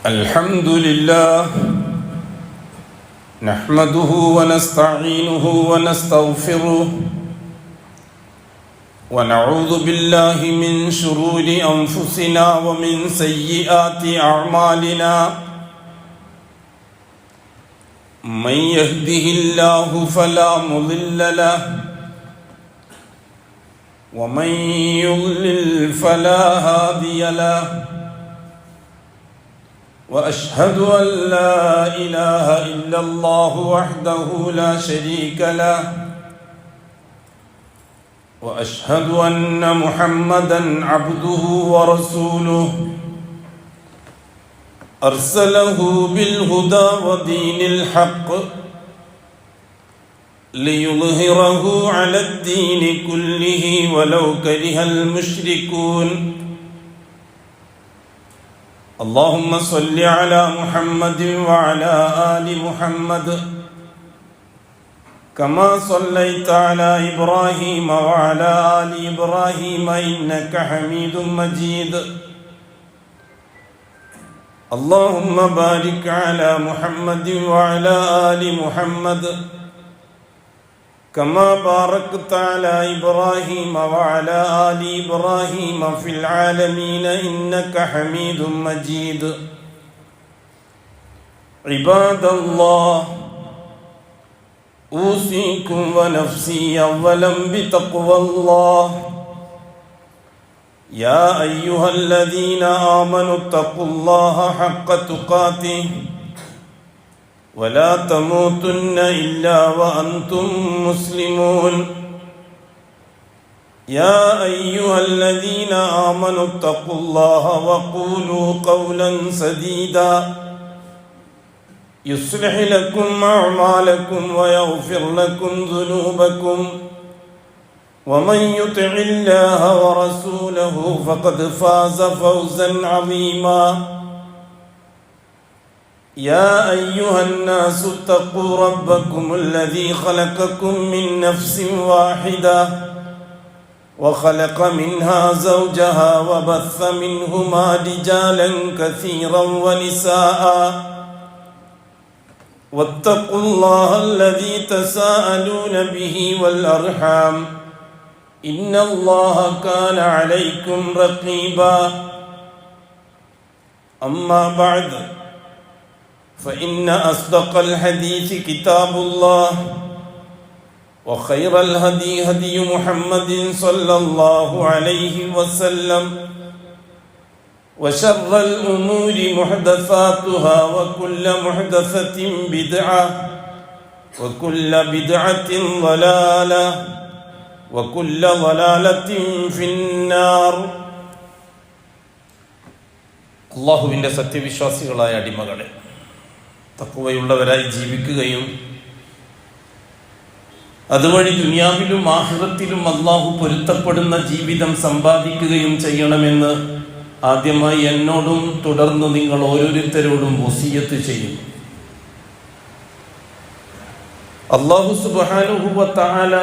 الحمد لله نحمده ونستعينه ونستغفره ونعوذ بالله من شرور أنفسنا ومن سيئات أعمالنا من يهده الله فلا مضل له ومن يضلل فلا هادي له وأشهد أن لا إله إلا الله وحده لا شريك له وأشهد أن محمدًا عبده ورسوله أرسله بالهدى ودين الحق ليظهره على الدين كله ولو كره المشركون اللهم صل على محمد وعلى آل محمد كما صليت على إبراهيم وعلى آل إبراهيم إنك حميد مجيد اللهم بارك على محمد وعلى آل محمد كما باركت على إبراهيم وعلى آل إبراهيم في العالمين إنك حميد مجيد عباد الله أوصيكم ونفسي أولا بتقوى الله يا أيها الذين آمنوا اتقوا الله حق تقاته ولا تموتن إلا وأنتم مسلمون يا أيها الذين آمنوا اتقوا الله وقولوا قولا سديدا يصلح لكم أعمالكم ويغفر لكم ذنوبكم ومن يطع الله ورسوله فقد فاز فوزا عظيما يا أيها الناس اتقوا ربكم الذي خلقكم من نفس واحدة وخلق منها زوجها وبث منهما رجالا كثيرا ونساء واتقوا الله الذي تساءلون به والأرحام إن الله كان عليكم رقيبا أما بعد فإن أصدق الحديث كتاب الله وخير الهدي هدي محمد صلى الله عليه وسلم وشر الأمور محدثاتها وكل محدثة بدعة وكل بدعة ضلالة وكل ضلالة في النار അല്ലാഹുവിൻ്റെ സത്യവിശ്വാസികളായ അടിമകളെ, തഖ്വയുള്ളവരായി ജീവിക്കുകയും അതുവഴി ദുനിയാവിലും ആഖിറത്തിലും അല്ലാഹു പൊരുത്തപ്പെടുന്ന ജീവിതം സമ്പാദിക്കുകയും ചെയ്യണമെന്ന് ആദ്യമായി എന്നോടും തുടർന്ന് നിങ്ങൾ ഓരോരുത്തരോടും വസിയ്യത്ത് ചെയ്യുന്നു. അല്ലാഹു സുബ്ഹാനഹു വ തആല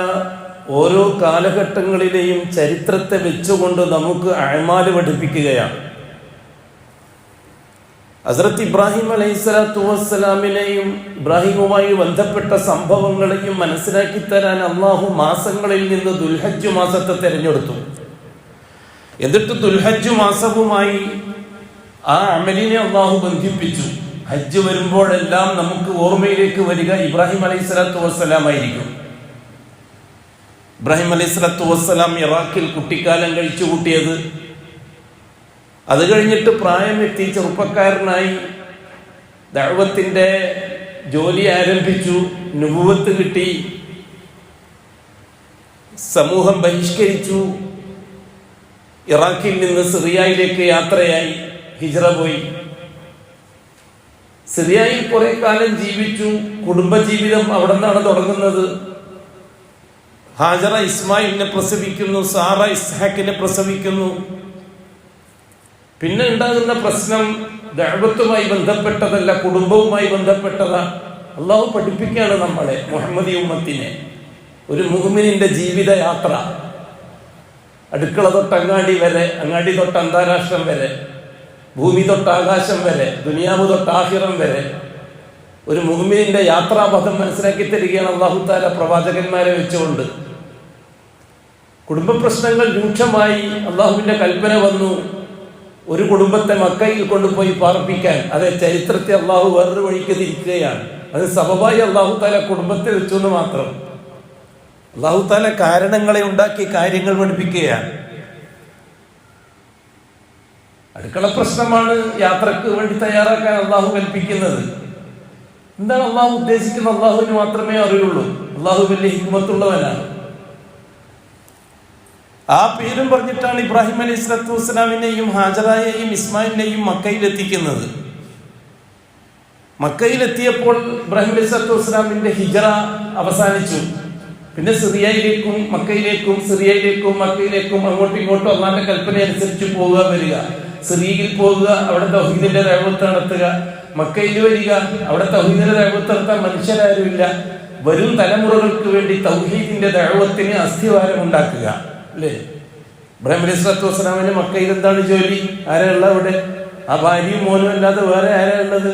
ഓരോ കാലഘട്ടങ്ങളിലെയും ചരിത്രത്തെ വെച്ചുകൊണ്ട് നമുക്ക് അഅ്മാല് പഠിപ്പിക്കുകയാണ്. ഹസ്രത്ത് ഇബ്രാഹിം അലൈഹിസ്സലാത്തു വസ്സലാമിനെയും ഇബ്രാഹിമുമായി ബന്ധപ്പെട്ട സംഭവങ്ങളെയും മനസ്സിലാക്കി തരാൻ അള്ളാഹു മാസങ്ങളിൽ നിന്ന് ദുൽഹജ്ജ് മാസത്തെ തിരഞ്ഞെടുത്തു. എന്നിട്ട് ദുൽഹജ്ജ് മാസവുമായി ആ അമലിനെ അള്ളാഹു ബന്ധിപ്പിച്ചു. ഹജ്ജ് വരുമ്പോഴെല്ലാം നമുക്ക് ഓർമ്മയിലേക്ക് വരിക ഇബ്രാഹിം അലൈഹിസ്സലാത്തു വസ്സലാം ആയിരിക്കും. ഇബ്രാഹിം അലൈഹിസ്സലാത്തു വസ്സലാം ഇറാഖിൽ കുട്ടിക്കാലം കഴിച്ചു കൂട്ടിയത്, അത് കഴിഞ്ഞിട്ട് പ്രായമെത്തി ചെറുപ്പക്കാരനായി ദഅവത്തിന്റെ ജോലി ആരംഭിച്ചു, നുബുവത്ത് കിട്ടി, സമൂഹം ബഹിഷ്കരിച്ചു, ഇറാഖിൽ നിന്ന് സിറിയയിലേക്ക് യാത്രയായി, ഹിജ്റ പോയി. സിറിയയിൽ കുറെ കാലം ജീവിച്ചു. കുടുംബജീവിതം അവിടെ നിന്നാണ് തുടങ്ങുന്നത്. ഹാജറ ഇസ്മായിലിനെ പ്രസവിക്കുന്നു, സാറ ഇസ്ഹാക്കിനെ പ്രസവിക്കുന്നു. പിന്നെ ഉണ്ടാകുന്ന പ്രശ്നം ദഅവത്തുമായി ബന്ധപ്പെട്ടതല്ല, കുടുംബവുമായി ബന്ധപ്പെട്ടതാ. അള്ളാഹു പഠിപ്പിക്കുകയാണ് നമ്മളെ, മുഹമ്മദി ഉമ്മത്തിനെ, ഒരു മുഅ്മിനിന്റെ ജീവിതയാത്ര. അടുക്കള തൊട്ട് അങ്ങാടി വരെ, അങ്ങാടി തൊട്ട് അന്താരാഷ്ട്രം വരെ. ഭൂമി തൊട്ട് ആകാശം വരെ, ദുനിയാവ് തൊട്ട് ആഖിറം വരെ ഒരു മുഅ്മിനിന്റെ യാത്രാപഥം മനസ്സിലാക്കി തരികയാണ് അല്ലാഹു തആല പ്രവാചകന്മാരെ വെച്ചുകൊണ്ട്. കുടുംബ പ്രശ്നങ്ങൾ രൂക്ഷമായി അള്ളാഹുവിന്റെ കൽപ്പന വന്നു ഒരു കുടുംബത്തെ മക്കയിൽ കൊണ്ടുപോയി പാർപ്പിക്കാൻ. അതേ ചരിത്രത്തെ അള്ളാഹു വേറൊരു വഴിക്ക് തിരിക്കുകയാണ്. അത് സബബായി അള്ളാഹു തആല കുടുംബത്തെ വെച്ചു എന്ന് മാത്രം. അള്ളാഹു തആല കാരണങ്ങളെ ഉണ്ടാക്കി കാര്യങ്ങൾ പഠിപ്പിക്കുകയാണ്. അടുക്കള പ്രശ്നമാണ് യാത്രക്ക് വേണ്ടി തയ്യാറാക്കാൻ അള്ളാഹു കൽപ്പിക്കുന്നത്. എന്താണ് അള്ളാഹു ഉദ്ദേശിക്കുന്നത് അള്ളാഹുവിന് മാത്രമേ അറിയുള്ളൂ. അള്ളാഹു വലിയ ഹിക്മത്തുള്ളവനാണ്. ആ പേരും പറഞ്ഞിട്ടാണ് ഇബ്രാഹിം അലൈഹി സ്വലാത്തു വസ്സലാമിനെയും ഹാജറയെയും ഇസ്മായിലിനെയും മക്കയിലെത്തിക്കുന്നത്. മക്കയിലെത്തിയപ്പോൾ ഇബ്രാഹിം അലൈഹി സ്വലാത്തു വസ്സലാമിന്റെ ഹിജറ അവസാനിച്ചു. പിന്നെ സിറിയയിലേക്കും മക്കയിലേക്കും സിറിയയിലേക്കും മക്കയിലേക്കും അങ്ങോട്ടും ഇങ്ങോട്ടും അള്ളാന്റെ കൽപ്പന അനുസരിച്ച് പോവുക വരിക. സിറിയയിൽ പോകുക, അവിടെ തൗഹീദിന്റെ ദഅവത്ത് നടത്തുക. മക്കയിൽ വരിക, അവിടെ തൗഹീദിന്റെ ദഅവത്ത് നടത്താൻ മനുഷ്യരാരുമില്ല. വരും തലമുറകൾക്ക് വേണ്ടി തൗഹീദിന്റെ ദഅവത്തിന് അസ്ഥിവാരം ഉണ്ടാക്കുക. അല്ലേ? ഇബ്രാഹിം അലൈഹി സ്വലാത്തു വസ്സലാമിന് മക്കയിൽ എന്താണ് ജോലി? ആരാ ഉള്ളത് അവിടെ? ആ ഭാര്യയും മോനും അല്ലാതെ വേറെ ആരാ ഉള്ളത്?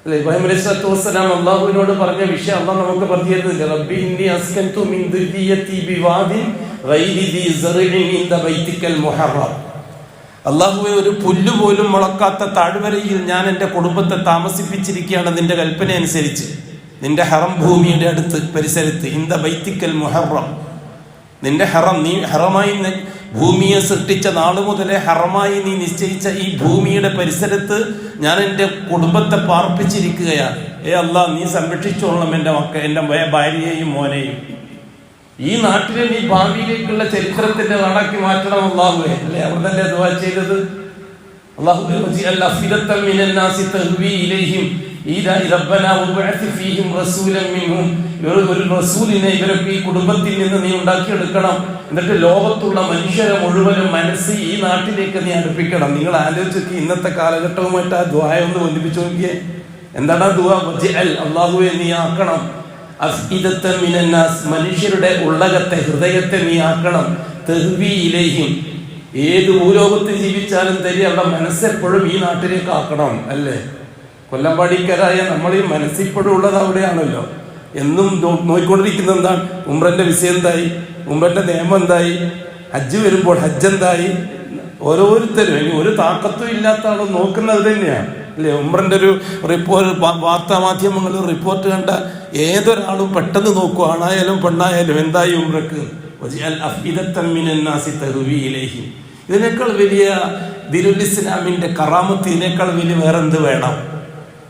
അല്ലെ? ഇബ്രാഹിം അലൈഹി സ്വലാത്തു വസ്സലാം അള്ളാഹുവിനോട് പറഞ്ഞ വിഷയം അള്ളാഹ് നമുക്ക് പറഞ്ഞു തരുന്നില്ല. റബ്ബി ഇന്നി അസ്കൻതു മിൻ ദുർരിയ്യതി ബിവാദിൻ ഗൈരി ദി സറഇൻ ഇൻദ ബൈതിക്കൽ മുഹറം. അള്ളാഹുവെ, ഒരു പുല്ല് പോലും മുളക്കാത്ത താഴ്വരയിൽ ഞാൻ എൻ്റെ കുടുംബത്തെ താമസിപ്പിച്ചിരിക്കുകയാണ് നിന്റെ കൽപ്പന അനുസരിച്ച്, നിന്റെ ഹറം ഭൂമിയുടെ അടുത്ത് പരിസരത്ത്. ഇൻദ ബൈതിക്കൽ മുഹറം, നിന്റെ ഹറം, നീ ഹറമായി ഭൂമിയെ സൃഷ്ടിച്ച നാളു മുതലേ ഹറമായി നീ നിശ്ചയിച്ച ഈ ഭൂമിയുടെ പരിസരത്ത് ഞാൻ എൻ്റെ കുടുംബത്തെ പാർപ്പിച്ചിരിക്കുകയാണ്. അല്ലാഹ്, നീ സംരക്ഷിച്ചോളണം എൻ്റെ ഭാര്യയെയും മോനെയും. ഈ നാട്ടിലെ നീ ഭാവിയിലേക്കുള്ള ചരിത്രത്തിന്റെ നാടാക്കി മാറ്റണം അല്ലാഹുവേ. അല്ലെ? അവർ തന്നെ ദുആ ചെയ്തത്. അല്ലാഹുവേ, അഫിദത്തൻ മിനൻ നാസി തഹ്വി ഇലൈഹിം റബ്ബനാ വബഅഥ് ഫീഹിം റസൂലൻ മിൻഹും. ഒരു റസൂലിനെ ഇവരൊക്കെ ഈ കുടുംബത്തിൽ നിന്ന് നീ ഉണ്ടാക്കിയെടുക്കണം. എന്നിട്ട് ലോകത്തുള്ള മനുഷ്യരെ മുഴുവനും മനസ്സ് ഈ നാട്ടിലേക്ക് നീ അടുപ്പിക്കണം. നിങ്ങൾ ആലോചിച്ച് ഇന്നത്തെ കാലഘട്ടവുമായിട്ട് ആ ദുആ ഒന്ന് ബന്ധിപ്പിച്ചു നോക്കിയേ. എന്താണ് ആ ദുആ? അല്ലാഹുവേ, നീ ആക്കണം അഫ്ഇദത്തൻ മിനൻ നാസ്, മനുഷ്യരുടെ ഉള്ളകത്തെ, ഹൃദയത്തെ നീ ആക്കണം. തഹ്വി ഇലൈഹിം, ഏത് ഭൂലോകത്ത് ജീവിച്ചാലും തരി അവിടെ മനസ്സെപ്പോഴും ഈ നാട്ടിലേക്ക് ആക്കണം. അല്ലേ? കൊല്ലംപാടിക്കാരായ നമ്മൾ ഈ മനസ്സിപ്പോഴും ഉള്ളത് അവിടെയാണല്ലോ. എന്നും നോക്കിക്കൊണ്ടിരിക്കുന്നത് എന്താണ്? ഉംറന്റെ വിഷയം എന്തായി? ഉംറന്റെ നിയമം എന്തായി? ഹജ്ജ് വരുമ്പോൾ ഹജ്ജ് എന്തായി? ഓരോരുത്തരും ഇനി ഒരു താക്കത്തും ഇല്ലാത്ത ആളും നോക്കുന്നത് തന്നെയാണ്. അല്ലേ? ഉംറന്റെ ഒരു റിപ്പോർട്ട്, വാർത്താ മാധ്യമങ്ങൾ റിപ്പോർട്ട് കണ്ട ഏതൊരാളും പെട്ടെന്ന് നോക്കും, ആണായാലും പെണ്ണായാലും, എന്തായി ഉംറക്ക്? ഇതിനേക്കാൾ വലിയ ദിനുൽ ഇസ്ലാമിന്റെ കറാമത്ത്, ഇതിനേക്കാൾ വലിയ വേറെന്ത് വേണം?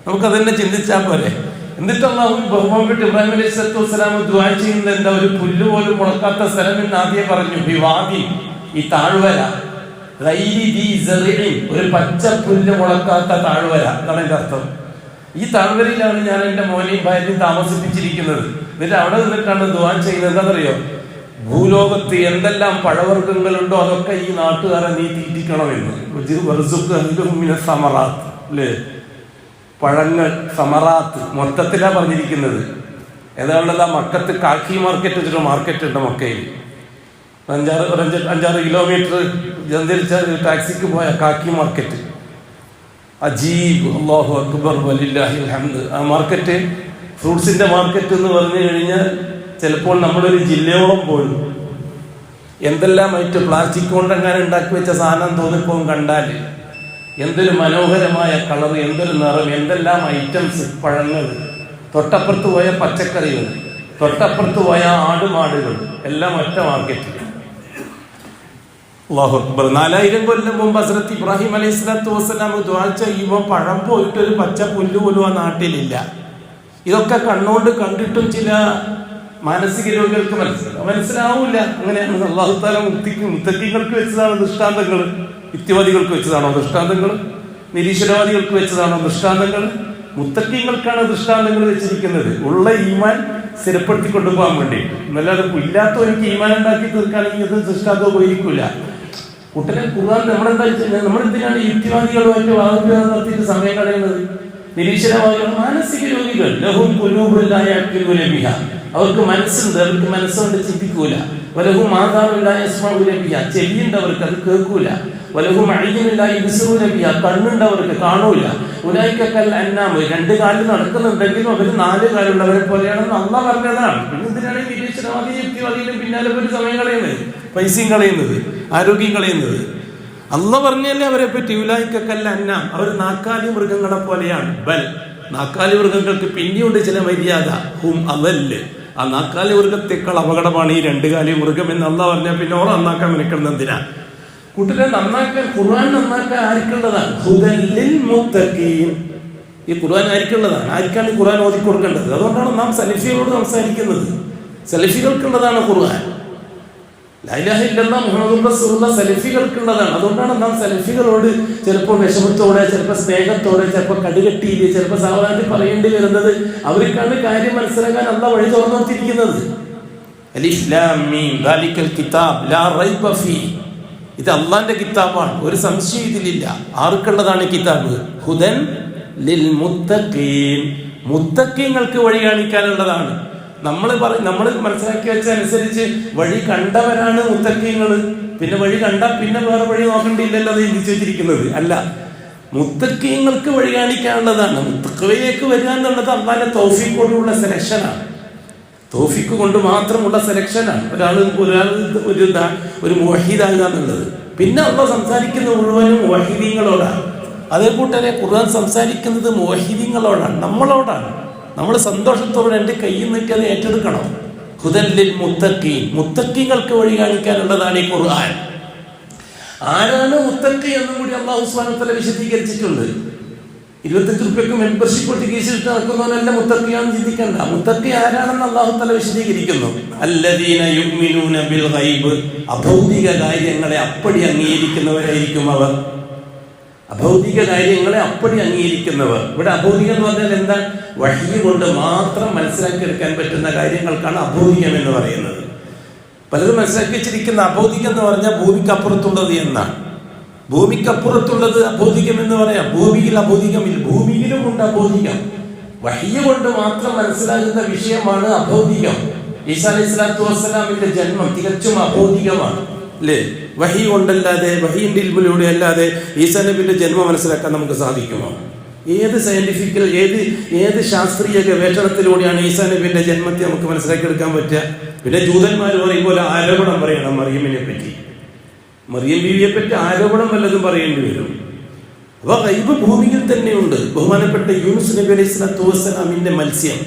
നമുക്കതന്നെ ചിന്തിച്ചാൽ പോരെ. എന്നിട്ട് അല്ലാഹു ബഹുമാനപ്പെട്ട ഇബ്രാഹിം അലൈഹി സ്വലാത്തു വസ്സലാം ദുആ ചെയ്യുന്നത് എന്താ? ഒരു പുല്ല് പോലും മുളക്കാത്ത സ്ഥലം എന്ന് ആദ്യം പറഞ്ഞു. ബിവാദി, ഈ താഴ്വര. ഗൈരി ദി സറഇൻ, ഒരു പച്ച പുല്ല് മുളക്കാത്ത താഴ്വര. അതാണ് എന്റെ അർത്ഥം. ഈ താഴ്വരയിലാണ് ഞാൻ എൻ്റെ മോനെയും ഭാര്യയും താമസിപ്പിച്ചിരിക്കുന്നത്. എന്നിട്ട് അവിടെ നിന്നിട്ടാണ് ദുആ ചെയ്യുന്നത്. എന്താണെന്നറിയോ? ഭൂലോകത്ത് എന്തെല്ലാം പഴവർഗ്ഗങ്ങളുണ്ടോ അതൊക്കെ ഈ നാട്ടുകാരെ നീ തീറ്റിക്കണമെന്ന്. സമറാത്ത്, അല്ലേ? പഴങ്ങൾ, സമറാത്ത് മൊത്തത്തിലാ പറഞ്ഞിരിക്കുന്നത്. ഏതാണത്? ആ മക്കത്ത് കാക്കി മാർക്കറ്റ് വെച്ചിട്ട് മാർക്കറ്റ് ഉണ്ട് മക്കയിൽ. 5-6 കിലോമീറ്റർ സഞ്ചരിച്ച ടാക്സിക്ക് പോയ കാക്കി മാർക്കറ്റ്. അജീബ്, അല്ലാഹു അക്ബർ വലില്ലാഹിൽ ഹംദ്. ആ മാർക്കറ്റ് ഫ്രൂട്ട്സിന്റെ മാർക്കറ്റ് എന്ന് പറഞ്ഞു കഴിഞ്ഞാൽ ചിലപ്പോൾ നമ്മളൊരു ജില്ലയോളം പോലും എന്തെല്ലാം ആയിട്ട് പ്ലാസ്റ്റിക് കൊണ്ടെങ്ങനെ ഉണ്ടാക്കി വെച്ച സാധനം തോന്നിപ്പോകും കണ്ടാൽ. എന്തൊരു മനോഹരമായ കളർ, എന്തൊരു നിറം, എന്തെല്ലാം ഐറ്റംസ്, പഴങ്ങൾ. തൊട്ടപ്പുറത്ത് പോയ പച്ചക്കറികൾ, തൊട്ടപ്പുറത്ത് പോയ ആടുമാടുകൾ, എല്ലാം ഒറ്റ മാർക്കറ്റിൽ. അല്ലാഹു അക്ബർ. 4000 കൊല്ലം മുമ്പ് ഹസ്രത്ത് ഇബ്രാഹിം അലൈഹി സ്വലാത്തു വസ്സലാം ദുആ ചെയ്യുമ്പോൾ പഴം പോയിട്ടൊരു പച്ച പുല്ല് പോലും ആ നാട്ടിലില്ല. ഇതൊക്കെ കണ്ണുകൊണ്ട് കണ്ടിട്ടും ചില മാനസിക രോഗികൾക്ക് മനസ്സിലാവൂല. അങ്ങനെയാണ് അല്ലാഹു തആല മുത്തഖീങ്ങൾക്ക് വെച്ചതാണ് ദൃഷ്ടാന്തങ്ങൾ. യുക്തിവാദികൾക്ക് വെച്ചതാണോ ദൃഷ്ടാന്തങ്ങൾ? നിരീശ്വരവാദികൾക്ക് വെച്ചതാണോ ദൃഷ്ടാന്തങ്ങൾ? മുത്തഖീങ്ങൾക്കാണ് ദൃഷ്ടാന്തങ്ങൾ വെച്ചിരിക്കുന്നത്. ഉള്ള ഈമാൻ സ്ഥിരപ്പെടുത്തി കൊണ്ടുപോകാൻ വേണ്ടി. എന്നല്ലാതെ ഇല്ലാത്തവർക്ക് ഈമാൻ ഉണ്ടാക്കി തീർക്കാണെങ്കിൽ ഇത് ദൃഷ്ടാന്തം ഉപയോഗിക്കില്ല. കുട്ടനെ ഖുർആൻ നമ്മളെന്തിനാണ് യുക്തിവാദികളുമായിട്ട് വാദപ്രയോഗം നടത്തിയിട്ട് സമയം കളയുന്നത്? നിരീശ്വരവാദികൾ മാനസിക രോഗികൾ. ലഹും ഖുലൂബുൻ ലാ യഅഖിലൂന ബിഹാ, അവർക്ക് മനസ്സുണ്ട്, അവർക്ക് മനസ്സുകൊണ്ട് ചിന്തിക്കൂല. വലഹും ആദാനുല്ലാ യസ്മഊന ബിഹാ, ചെവിയുണ്ടവർക്ക് അത് കേൾക്കൂല. വലഹും അയ്യുനുല്ലാ യുബ്സിറൂന ബിഹാ, കണ്ണുണ്ടവർക്ക് കാണൂല. ഉലൈക കൽ അൻആം, രണ്ട് കാലിൽ നടക്കുന്നുണ്ടെങ്കിലും അവർ നാല് കാലുള്ളവരെ പോലെയാണെന്ന് അള്ളാഹ് പറഞ്ഞതാണ്. പിന്നെ എന്തിനാണ് നിരീശ്വരവാദി യുക്തിവാദിയിലും പിന്നാലെ പോയി സമയം കളയുന്നത്, പൈസയും കളയുന്നത്, ആരോഗ്യം കളയുന്നത്? അള്ളാഹ് പറഞ്ഞല്ലേ അവരെ പറ്റി, ഉലൈക കൽ അൻആം, അവർ നാക്കാലി മൃഗങ്ങളെ പോലെയാണ്. ബൽ, നാക്കാലി മൃഗങ്ങൾക്ക് പിന്നെയുണ്ട് ചില മര്യാദ. ഹും അദല്ല്, ആ നാക്കാലി മൃഗത്തേക്കാൾ അപകടമാണ് ഈ രണ്ട് കാലി മൃഗം എന്ന് അള്ളാഹ് പറഞ്ഞാൽ പിന്നെ ഓർ നന്നാക്കാൻ നിൽക്കുന്നത് എന്തിനാ? കൂട്ടരെ നന്നാക്കാൻ, ഖുർആൻ നന്നാക്കാൻ ആർക്കുള്ളതാണ്? ഹുദൻ ലിൽ മുത്തഖീൻ. ഈ ഖുർആൻ ആർക്കുള്ളതാണ്? ആർക്കാണ് ഖുർആൻ ഓതി കൊടുക്കേണ്ടത്? അതുകൊണ്ടാണ് നാം സലഫികളോട് സംസാരിക്കുന്നത്. സലഫികൾക്കുള്ളതാണ് ഖുർആൻ. ലാ ഇലാഹ ഇല്ലല്ലാഹ് മുഹമ്മദുർ റസൂലുള്ളാഹ് സലഫികൾക്കുള്ളതാണ്. അതുകൊണ്ടാണ് നാം സലഫികളോട് ചിലപ്പോൾ വിഷമത്തോടെ, ചിലപ്പോൾ സ്നേഹത്തോടെ, ചിലപ്പോൾ കടുകട്ടിയിൽ, ചിലപ്പോൾ സാവധാനത്തിൽ പറയേണ്ടി വരുന്നത്. അവർക്കാണ് കാര്യം മനസ്സിലാക്കാൻ അള്ളാഹ് വഴി തുറന്നു കൊടുത്തിരിക്കുന്നത്. അലിഫ് ലാം മീം ദാലിക്കൽ കിതാബ് ലാ റൈബ ഫീഹി, ഇത് അള്ളാന്റെ കിതാബാണ്, ഒരു സംശയം ഇതിലില്ല. ആർക്കുള്ളതാണ് കിതാബ്? ഹുദൻ ലിൽ മുത്തഖീൻ, മുത്തഖീങ്ങൾക്ക് വഴി കാണിക്കാനുള്ളതാണ്. നമ്മൾ മനസ്സിലാക്കി വെച്ചനുസരിച്ച് വഴി കണ്ടവരാണ് മുത്തഖീങ്ങൾ. പിന്നെ വഴി കണ്ടാൽ പിന്നെ വേറെ വഴി നോക്കേണ്ടിയില്ലല്ലോ അത് ചിന്തിച്ചു വെച്ചിരിക്കുന്നത്. അല്ല, മുത്തഖീങ്ങൾക്ക് വഴി കാണിക്കാനുള്ളതാണ്. മുത്തഖ്വയിലേക്ക് വരിക എന്നുള്ളത് അള്ളാന്റെ തൗഫീഖോടുള്ള സെലക്ഷനാണ്. തൗഫീഖ് കൊണ്ട് മാത്രമുള്ള സെലക്ഷനാണ് ഒരാൾ ഒരു മുവഹിദാകുക എന്നുള്ളത്. പിന്നെ അള്ളാഹ് സംസാരിക്കുന്ന മുഴുവനും മുവഹിദീങ്ങളോടാണ്. അതേകൂട്ടരെ ഖുർആൻ സംസാരിക്കുന്നത് മുവഹിദീങ്ങളോടാണ്, നമ്മളോടാണ്. നമ്മൾ സന്തോഷത്തോടെ എൻ്റെ കയ്യിൽ നിന്നിട്ട് അത് ഏറ്റെടുക്കണം. ഹുദൻ ലിൽ മുത്തഖീൻ, മുത്തഖീങ്ങൾക്ക് വഴി കാണിക്കാനുള്ളതാണ് ഈ ഖുർആൻ. ആരാണ് മുത്തഖി എന്നും കൂടി അല്ലാഹു സുബ്ഹാനഹു വ തആല വിശദീകരിച്ചിട്ടുണ്ട്. 25 രൂപയ്ക്ക് മെമ്പർഷിപ്പ് എടുത്ത് കേസിട്ട് നടക്കുന്നവനല്ല മുത്തഖിയാണെന്ന് ചിന്തിക്കണ്ട. മുത്തഖി ആരാണെന്ന് അല്ലാഹു തആല വിശദീകരിക്കുന്നു. അല്ലദീന യുഅ്മിനൂന ബിൽ ഗൈബ്, അഭൗതിക കാര്യങ്ങളെ അപ്പടി അംഗീകരിക്കുന്നവരായിരിക്കും അവർ. അഭൗതിക കാര്യങ്ങളെ അപ്പടി അംഗീകരിക്കുന്നവർ. ഇവിടെ അഭൗതികം എന്ന് പറഞ്ഞാൽ എന്താ? വഹ്യ് കൊണ്ട് മാത്രം മനസ്സിലാക്കിയെടുക്കാൻ പറ്റുന്ന കാര്യങ്ങൾക്കാണ് അഭൗതികം എന്ന് പറയുന്നത്. പലരും മനസ്സിലാക്കി വെച്ചിരിക്കുന്ന അഭൗതികം എന്ന് പറഞ്ഞാൽ ഭൂമിക്കപ്പുറത്തുള്ളത് എന്നാണ്. ഭൂമിക്കപ്പുറത്തുള്ളത് അഭൗതികം എന്ന് പറയാം. ഭൂമിയിൽ അഭൗതികമില്ല, ഭൂമിയിലും ഉണ്ട് അഭൗതികം. വഹ്യ് കൊണ്ട് മാത്രം മനസ്സിലാകുന്ന വിഷയമാണ് അഭൗതികം. ഈസാ അലൈഹിസ്സലാത്തു വസ്സലാമിന്റെ ജന്മം തികച്ചും അഭൗതികമാണ്, അല്ലേ? വഹി കൊണ്ടല്ലാതെ, വഹിയുടെ ഇൽമിലൂടെ അല്ലാതെ ഈസാ നബിയുടെ ജന്മം മനസ്സിലാക്കാൻ നമുക്ക് സാധിക്കുമോ? ഏത് സയന്റിഫിക്കൽ, ഏത് ശാസ്ത്രീയ ഗവേഷണത്തിലൂടെയാണ് ഈസാ നബിയുടെ ജന്മത്തെ നമുക്ക് മനസ്സിലാക്കിയെടുക്കാൻ പറ്റുക? പിന്നെ ജൂതന്മാർ പറയും പോലെ ആരോപണം പറയണം മറിയമിനെ പറ്റി, മറിയം ബീവിയെ പറ്റി ആരോപണം വല്ലതും പറയേണ്ടി വരും. അപ്പൊ ഗൈബ് ഭൂമിയിൽ തന്നെയുണ്ട്. ബഹുമാനപ്പെട്ട യൂനുസ് നബി അലൈഹി സ്വലാത്തു വസ്സലാമിന്റെ മത്സ്യം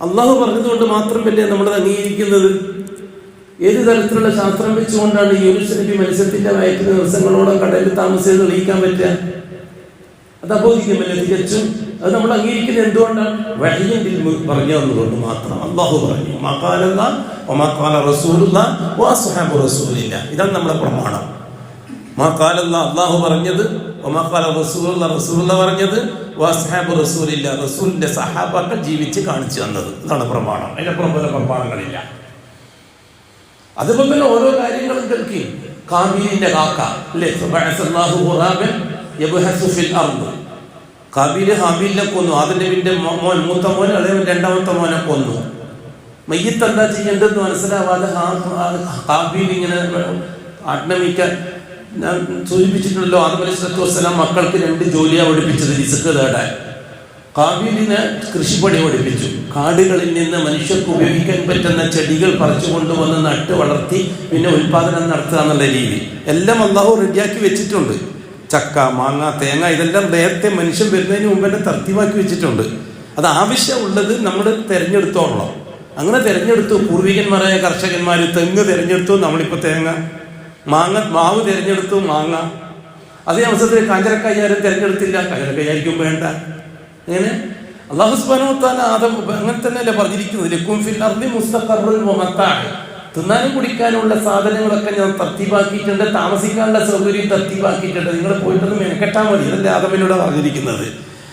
അള്ളാഹു പറഞ്ഞതുകൊണ്ട് മാത്രമല്ലേ നമ്മളത് അംഗീകരിക്കുന്നത്? ഏത് തരത്തിലുള്ള ശാസ്ത്രം വെച്ചുകൊണ്ടാണ് യൂനുസ് നബി മത്സ്യത്തിന്റെ വയറ്റിൽ ദിവസങ്ങളോളം കടലിൽ താമസിച്ചത് തെളിയിക്കാൻ പറ്റുക? അത് അബോധിക്കുമല്ലേ തികച്ചും? അത് നമ്മൾ അംഗീകരിക്കുന്നത് എന്തുകൊണ്ടാണ്? വഹ്യിൻ പറഞ്ഞു തന്നുകൊണ്ട് മാത്രം. അല്ലാഹു പറഞ്ഞു, ഇതാണ് നമ്മുടെ പ്രമാണം. അല്ലാഹു പറഞ്ഞത്, റസൂലുള്ള പറഞ്ഞത്, റസൂലിന്റെ സഹാബാക്കൾ ജീവിച്ച് കാണിച്ചു തന്നത്. ഇതാണ് പ്രമാണം. അതിനപ്പുറം പല പ്രമാണങ്ങളില്ല. അതുപോലെ തന്നെ ഓരോ കാര്യങ്ങളും കേൾക്കി. കാബീലിന്റെ കാക്ക അല്ലേ, കാബീല് ഹാബീലിനെ കൊന്നു. ആദം നബിന്റെ മോൻ, മൂത്ത മോൻ, അതേപോലെ രണ്ടാമത്തെ മോനെ കൊന്നു. മയ്യത്ത് എന്താ ചെയ്യേണ്ടതെന്ന് മനസ്സിലാവാതെ കാബീൽ ഇങ്ങനെ ആത്മമിക്കാൻ, ഞാൻ സൂചിപ്പിച്ചിട്ടുണ്ടല്ലോ, ആദം അലൈഹിസ്സലാത്തു വസ്സലാം മക്കൾക്ക് 2 ജോലിയാണ് പഠിപ്പിച്ചത് റിസ്ക് നേടാൻ. കാബീലിനെ കൃഷിപ്പണി പഠിപ്പിച്ചു. കാടുകളിൽ നിന്ന് മനുഷ്യർക്ക് ഉപയോഗിക്കാൻ പറ്റുന്ന ചെടികൾ പറിച്ചു കൊണ്ടുവന്ന് നട്ട് വളർത്തി പിന്നെ ഉൽപാദനം നടത്തുക എന്നുള്ള രീതി എല്ലാം അല്ലാഹു റെഡിയാക്കി വെച്ചിട്ടുണ്ട്. ചക്ക, മാങ്ങ, തേങ്ങ ഇതെല്ലാം നേരത്തെ മനുഷ്യൻ വരുന്നതിന് മുമ്പ് തന്നെ തർത്തീവാക്കി വെച്ചിട്ടുണ്ട്. അത് ആവശ്യമുള്ളത് നമ്മൾ തിരഞ്ഞെടുത്തോളണം. അങ്ങനെ തിരഞ്ഞെടുത്തു പൂർവികന്മാരായ കർഷകന്മാർ. തെങ്ങ് തിരഞ്ഞെടുത്തു, നമ്മളിപ്പോൾ തേങ്ങ. മാവ് തിരഞ്ഞെടുത്തു, മാങ്ങ. അതേ അവസരത്തിൽ കാഞ്ഞിരക്കായാരും തിരഞ്ഞെടുത്തില്ല, കാഞ്ഞിരക്കായായിരിക്കും വേണ്ട. അങ്ങനെ അല്ലാഹു സുബ്ഹാനഹു വ തആല ആദം അങ്ങനെ തന്നെയല്ലേ പറഞ്ഞിരിക്കുന്നത്, ലക്കും ഫിൽ അർളി മുസ്തഖറുൻ വ മതാഅ. തിന്നാനും കുടിക്കാനുള്ള സാധനങ്ങളൊക്കെ ഞാൻ തർത്തീബാക്കിയിട്ടുണ്ട്, താമസിക്കാനുള്ള സൗകര്യം തർത്തീബാക്കിയിട്ടുണ്ട്, നിങ്ങൾ പോയിട്ടൊന്ന് മെനക്കെട്ടാൽ മതി. അതല്ലേ ആദമിനോട് പറഞ്ഞിരിക്കുന്നത്.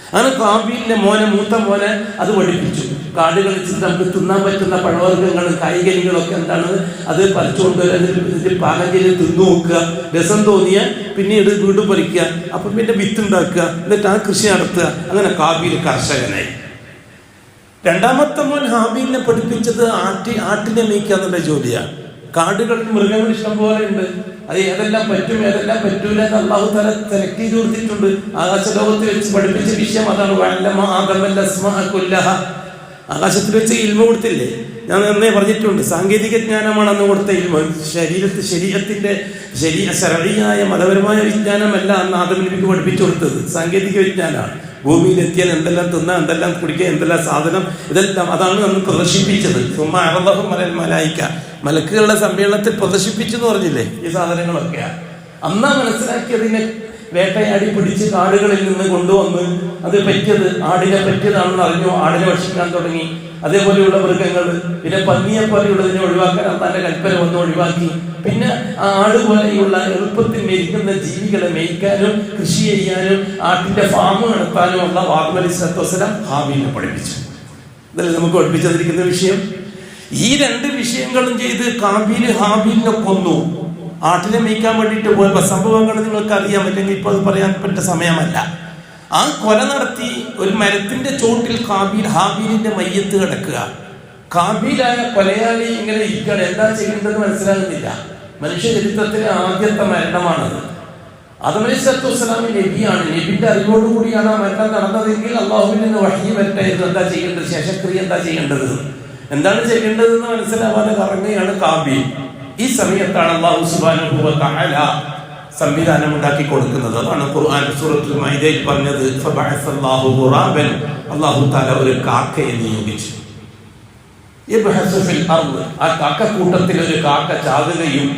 അങ്ങനെ കാബീലിന്റെ മോനെ, മൂത്ത മോനെ അത് പഠിപ്പിച്ചു. കാടുകളിൽ നമുക്ക് തിന്നാൻ പറ്റുന്ന പഴവർഗ്ഗങ്ങളും കായ്കനികളൊക്കെ എന്താണ് അത് പറിച്ചുകൊണ്ട് ഇതിൽ പാകം ചെയ്ത് തിന്നു നോക്കുക. രസം തോന്നിയാൽ പിന്നീട് വീണ്ടും പറിക്കുക. അപ്പം പിന്നെ വിത്തുണ്ടാക്കുക, എന്നിട്ട് ആ കൃഷി നടത്തുക. അങ്ങനെ കാബീൽ കർഷകനായി. രണ്ടാമത്തെ മോൻ ഹാബീലിനെ പഠിപ്പിച്ചത് ആട്ടിനെ മേയ്ക്കുക എന്നുള്ള ജോലിയാണ്. കാടുകളിൽ മൃഗങ്ങൾ ഇഷ്ടം പോലെ ഉണ്ട്. അത് ഏതെല്ലാം പറ്റും ഏതെല്ലാം പറ്റൂല എന്ന് അള്ളാഹു തആല സെലക്ട് ചെയ്ത് കൊടുത്തിട്ടുണ്ട്. ആകാശലോകത്ത് വെച്ച് പഠിപ്പിച്ച വിഷയം അതാണ്. ആകാശത്തിൽ വെച്ച് ഇൽമ കൊടുത്തില്ലേ? ഞാൻ നന്നേ പറഞ്ഞിട്ടുണ്ട്. സാങ്കേതിക ജ്ഞാനമാണ് അന്ന് കൊടുത്ത ഇൽമ. ശരീരത്തിന്റെ ശരഈയായ മതപരമായ വിജ്ഞാനമല്ല അന്ന് ആദം നബിക്ക് പഠിപ്പിച്ചു കൊടുത്തത്. സാങ്കേതിക വിജ്ഞാനമാണ്. ഭൂമിയിലെത്തിയാൽ എന്തെല്ലാം തിന്നാൻ, എന്തെല്ലാം കുടിക്കുക, എന്തെല്ലാം സാധനം, ഇതെല്ലാം അതാണ് അന്ന് പ്രദർശിപ്പിച്ചത്. മലായിക്ക മലക്കുകളുടെ സമ്മേളനത്തിൽ പ്രദർശിപ്പിച്ചു എന്ന് പറഞ്ഞില്ലേ ഈ സാധനങ്ങളൊക്കെയാണ്. അന്നാ മനസ്സിലാക്കിയതിനെ വേട്ടയാടി പിടിച്ച് കാടുകളിൽ നിന്ന് കൊണ്ടുവന്ന് അത് പറ്റിയത് ആടിനെ പറ്റിയതാണെന്ന് അറിഞ്ഞു. ആടിനെ ഭക്ഷിക്കാൻ തുടങ്ങി. അതേപോലെയുള്ള മൃഗങ്ങൾ, പിന്നെ പന്നിയെ പോലെയുള്ളതിനെ ഒഴിവാക്കാൻ അള്ളാന്റെ കൽപ്പന വന്ന് ഒഴിവാക്കി. പിന്നെ ആ ആട് പോലെയുള്ള എളുപ്പത്തിൽ മെരിക്കുന്ന ജീവികളെ മേയ്ക്കാനും കൃഷി ചെയ്യാനും ആട്ടിന്റെ ഫാം നടത്താനും ഉള്ള ആദം അലൈഹിസ്സലാം ഹാബീലിനെ പഠിപ്പിച്ചു. ഇതല്ലേ നമുക്ക് പഠിപ്പിച്ചു തന്നിരിക്കുന്ന വിഷയം. ഈ രണ്ട് വിഷയങ്ങളും ചെയ്ത് കാബീൽ ഹാബീലിനെ കൊന്നു. ആട്ടിനെ മേയ്ക്കാൻ വേണ്ടിയിട്ട് പോയപ്പോൾ സംഭവങ്ങൾ നിങ്ങൾക്ക് അറിയാൻ പറ്റുമെങ്കിൽ ഇപ്പോൾ അത് പറയാൻ പറ്റ സമയമല്ല. ആ കൊല നടത്തി ഒരു മരത്തിന്റെ ചോട്ടിൽ ഹാബീലിന്റെ മയ്യത്ത് കിടക്കുക. കാബീലായ കൊലയാളി ഇങ്ങനെ ഇരിക്കുകയാണ്. എന്താ ചെയ്യേണ്ടതെന്ന് മനസ്സിലാകുന്നില്ല. മനുഷ്യ ചരിത്രത്തിലെ ആദ്യത്തെ മരണമാണത്. ആദം അലൈഹിസ്സലാം നബിയാണ്. നബിന്റെ അറിവോടുകൂടിയാണ് ആ മരണം നടന്നതെങ്കിൽ അള്ളാഹുവിൽ നിന്ന് വഹ്യി വരട്ടായിരുന്നു. എന്താ ചെയ്യേണ്ടത്, ശേഷക്രിയ എന്താ ചെയ്യേണ്ടത്, എന്താണ് ചെയ്യേണ്ടതെന്ന് മനസ്സിലാവാതെ കറങ്ങുകയാണ് കാബീൽ. ഈ സമയത്താണ് അല്ലാഹു സുബ്ഹാനഹു വ തആല സംവിധാനം ഉണ്ടാക്കി കൊടുക്കുന്നത്. അതാണ് ഖുർആൻ സൂറത്തുൽ മൈദയിൽ പറഞ്ഞത്, ഫബഅസല്ലാഹു ഗുറാബൻ, അല്ലാഹു തആല ഒരു കാക്കയെ നിയോഗിച്ചു. യബ്ഹസു ഫിൽ അർദ്, ആ കാക്കക്കൂട്ടത്തിൽ ഒരു കാക്ക ചാകുകയും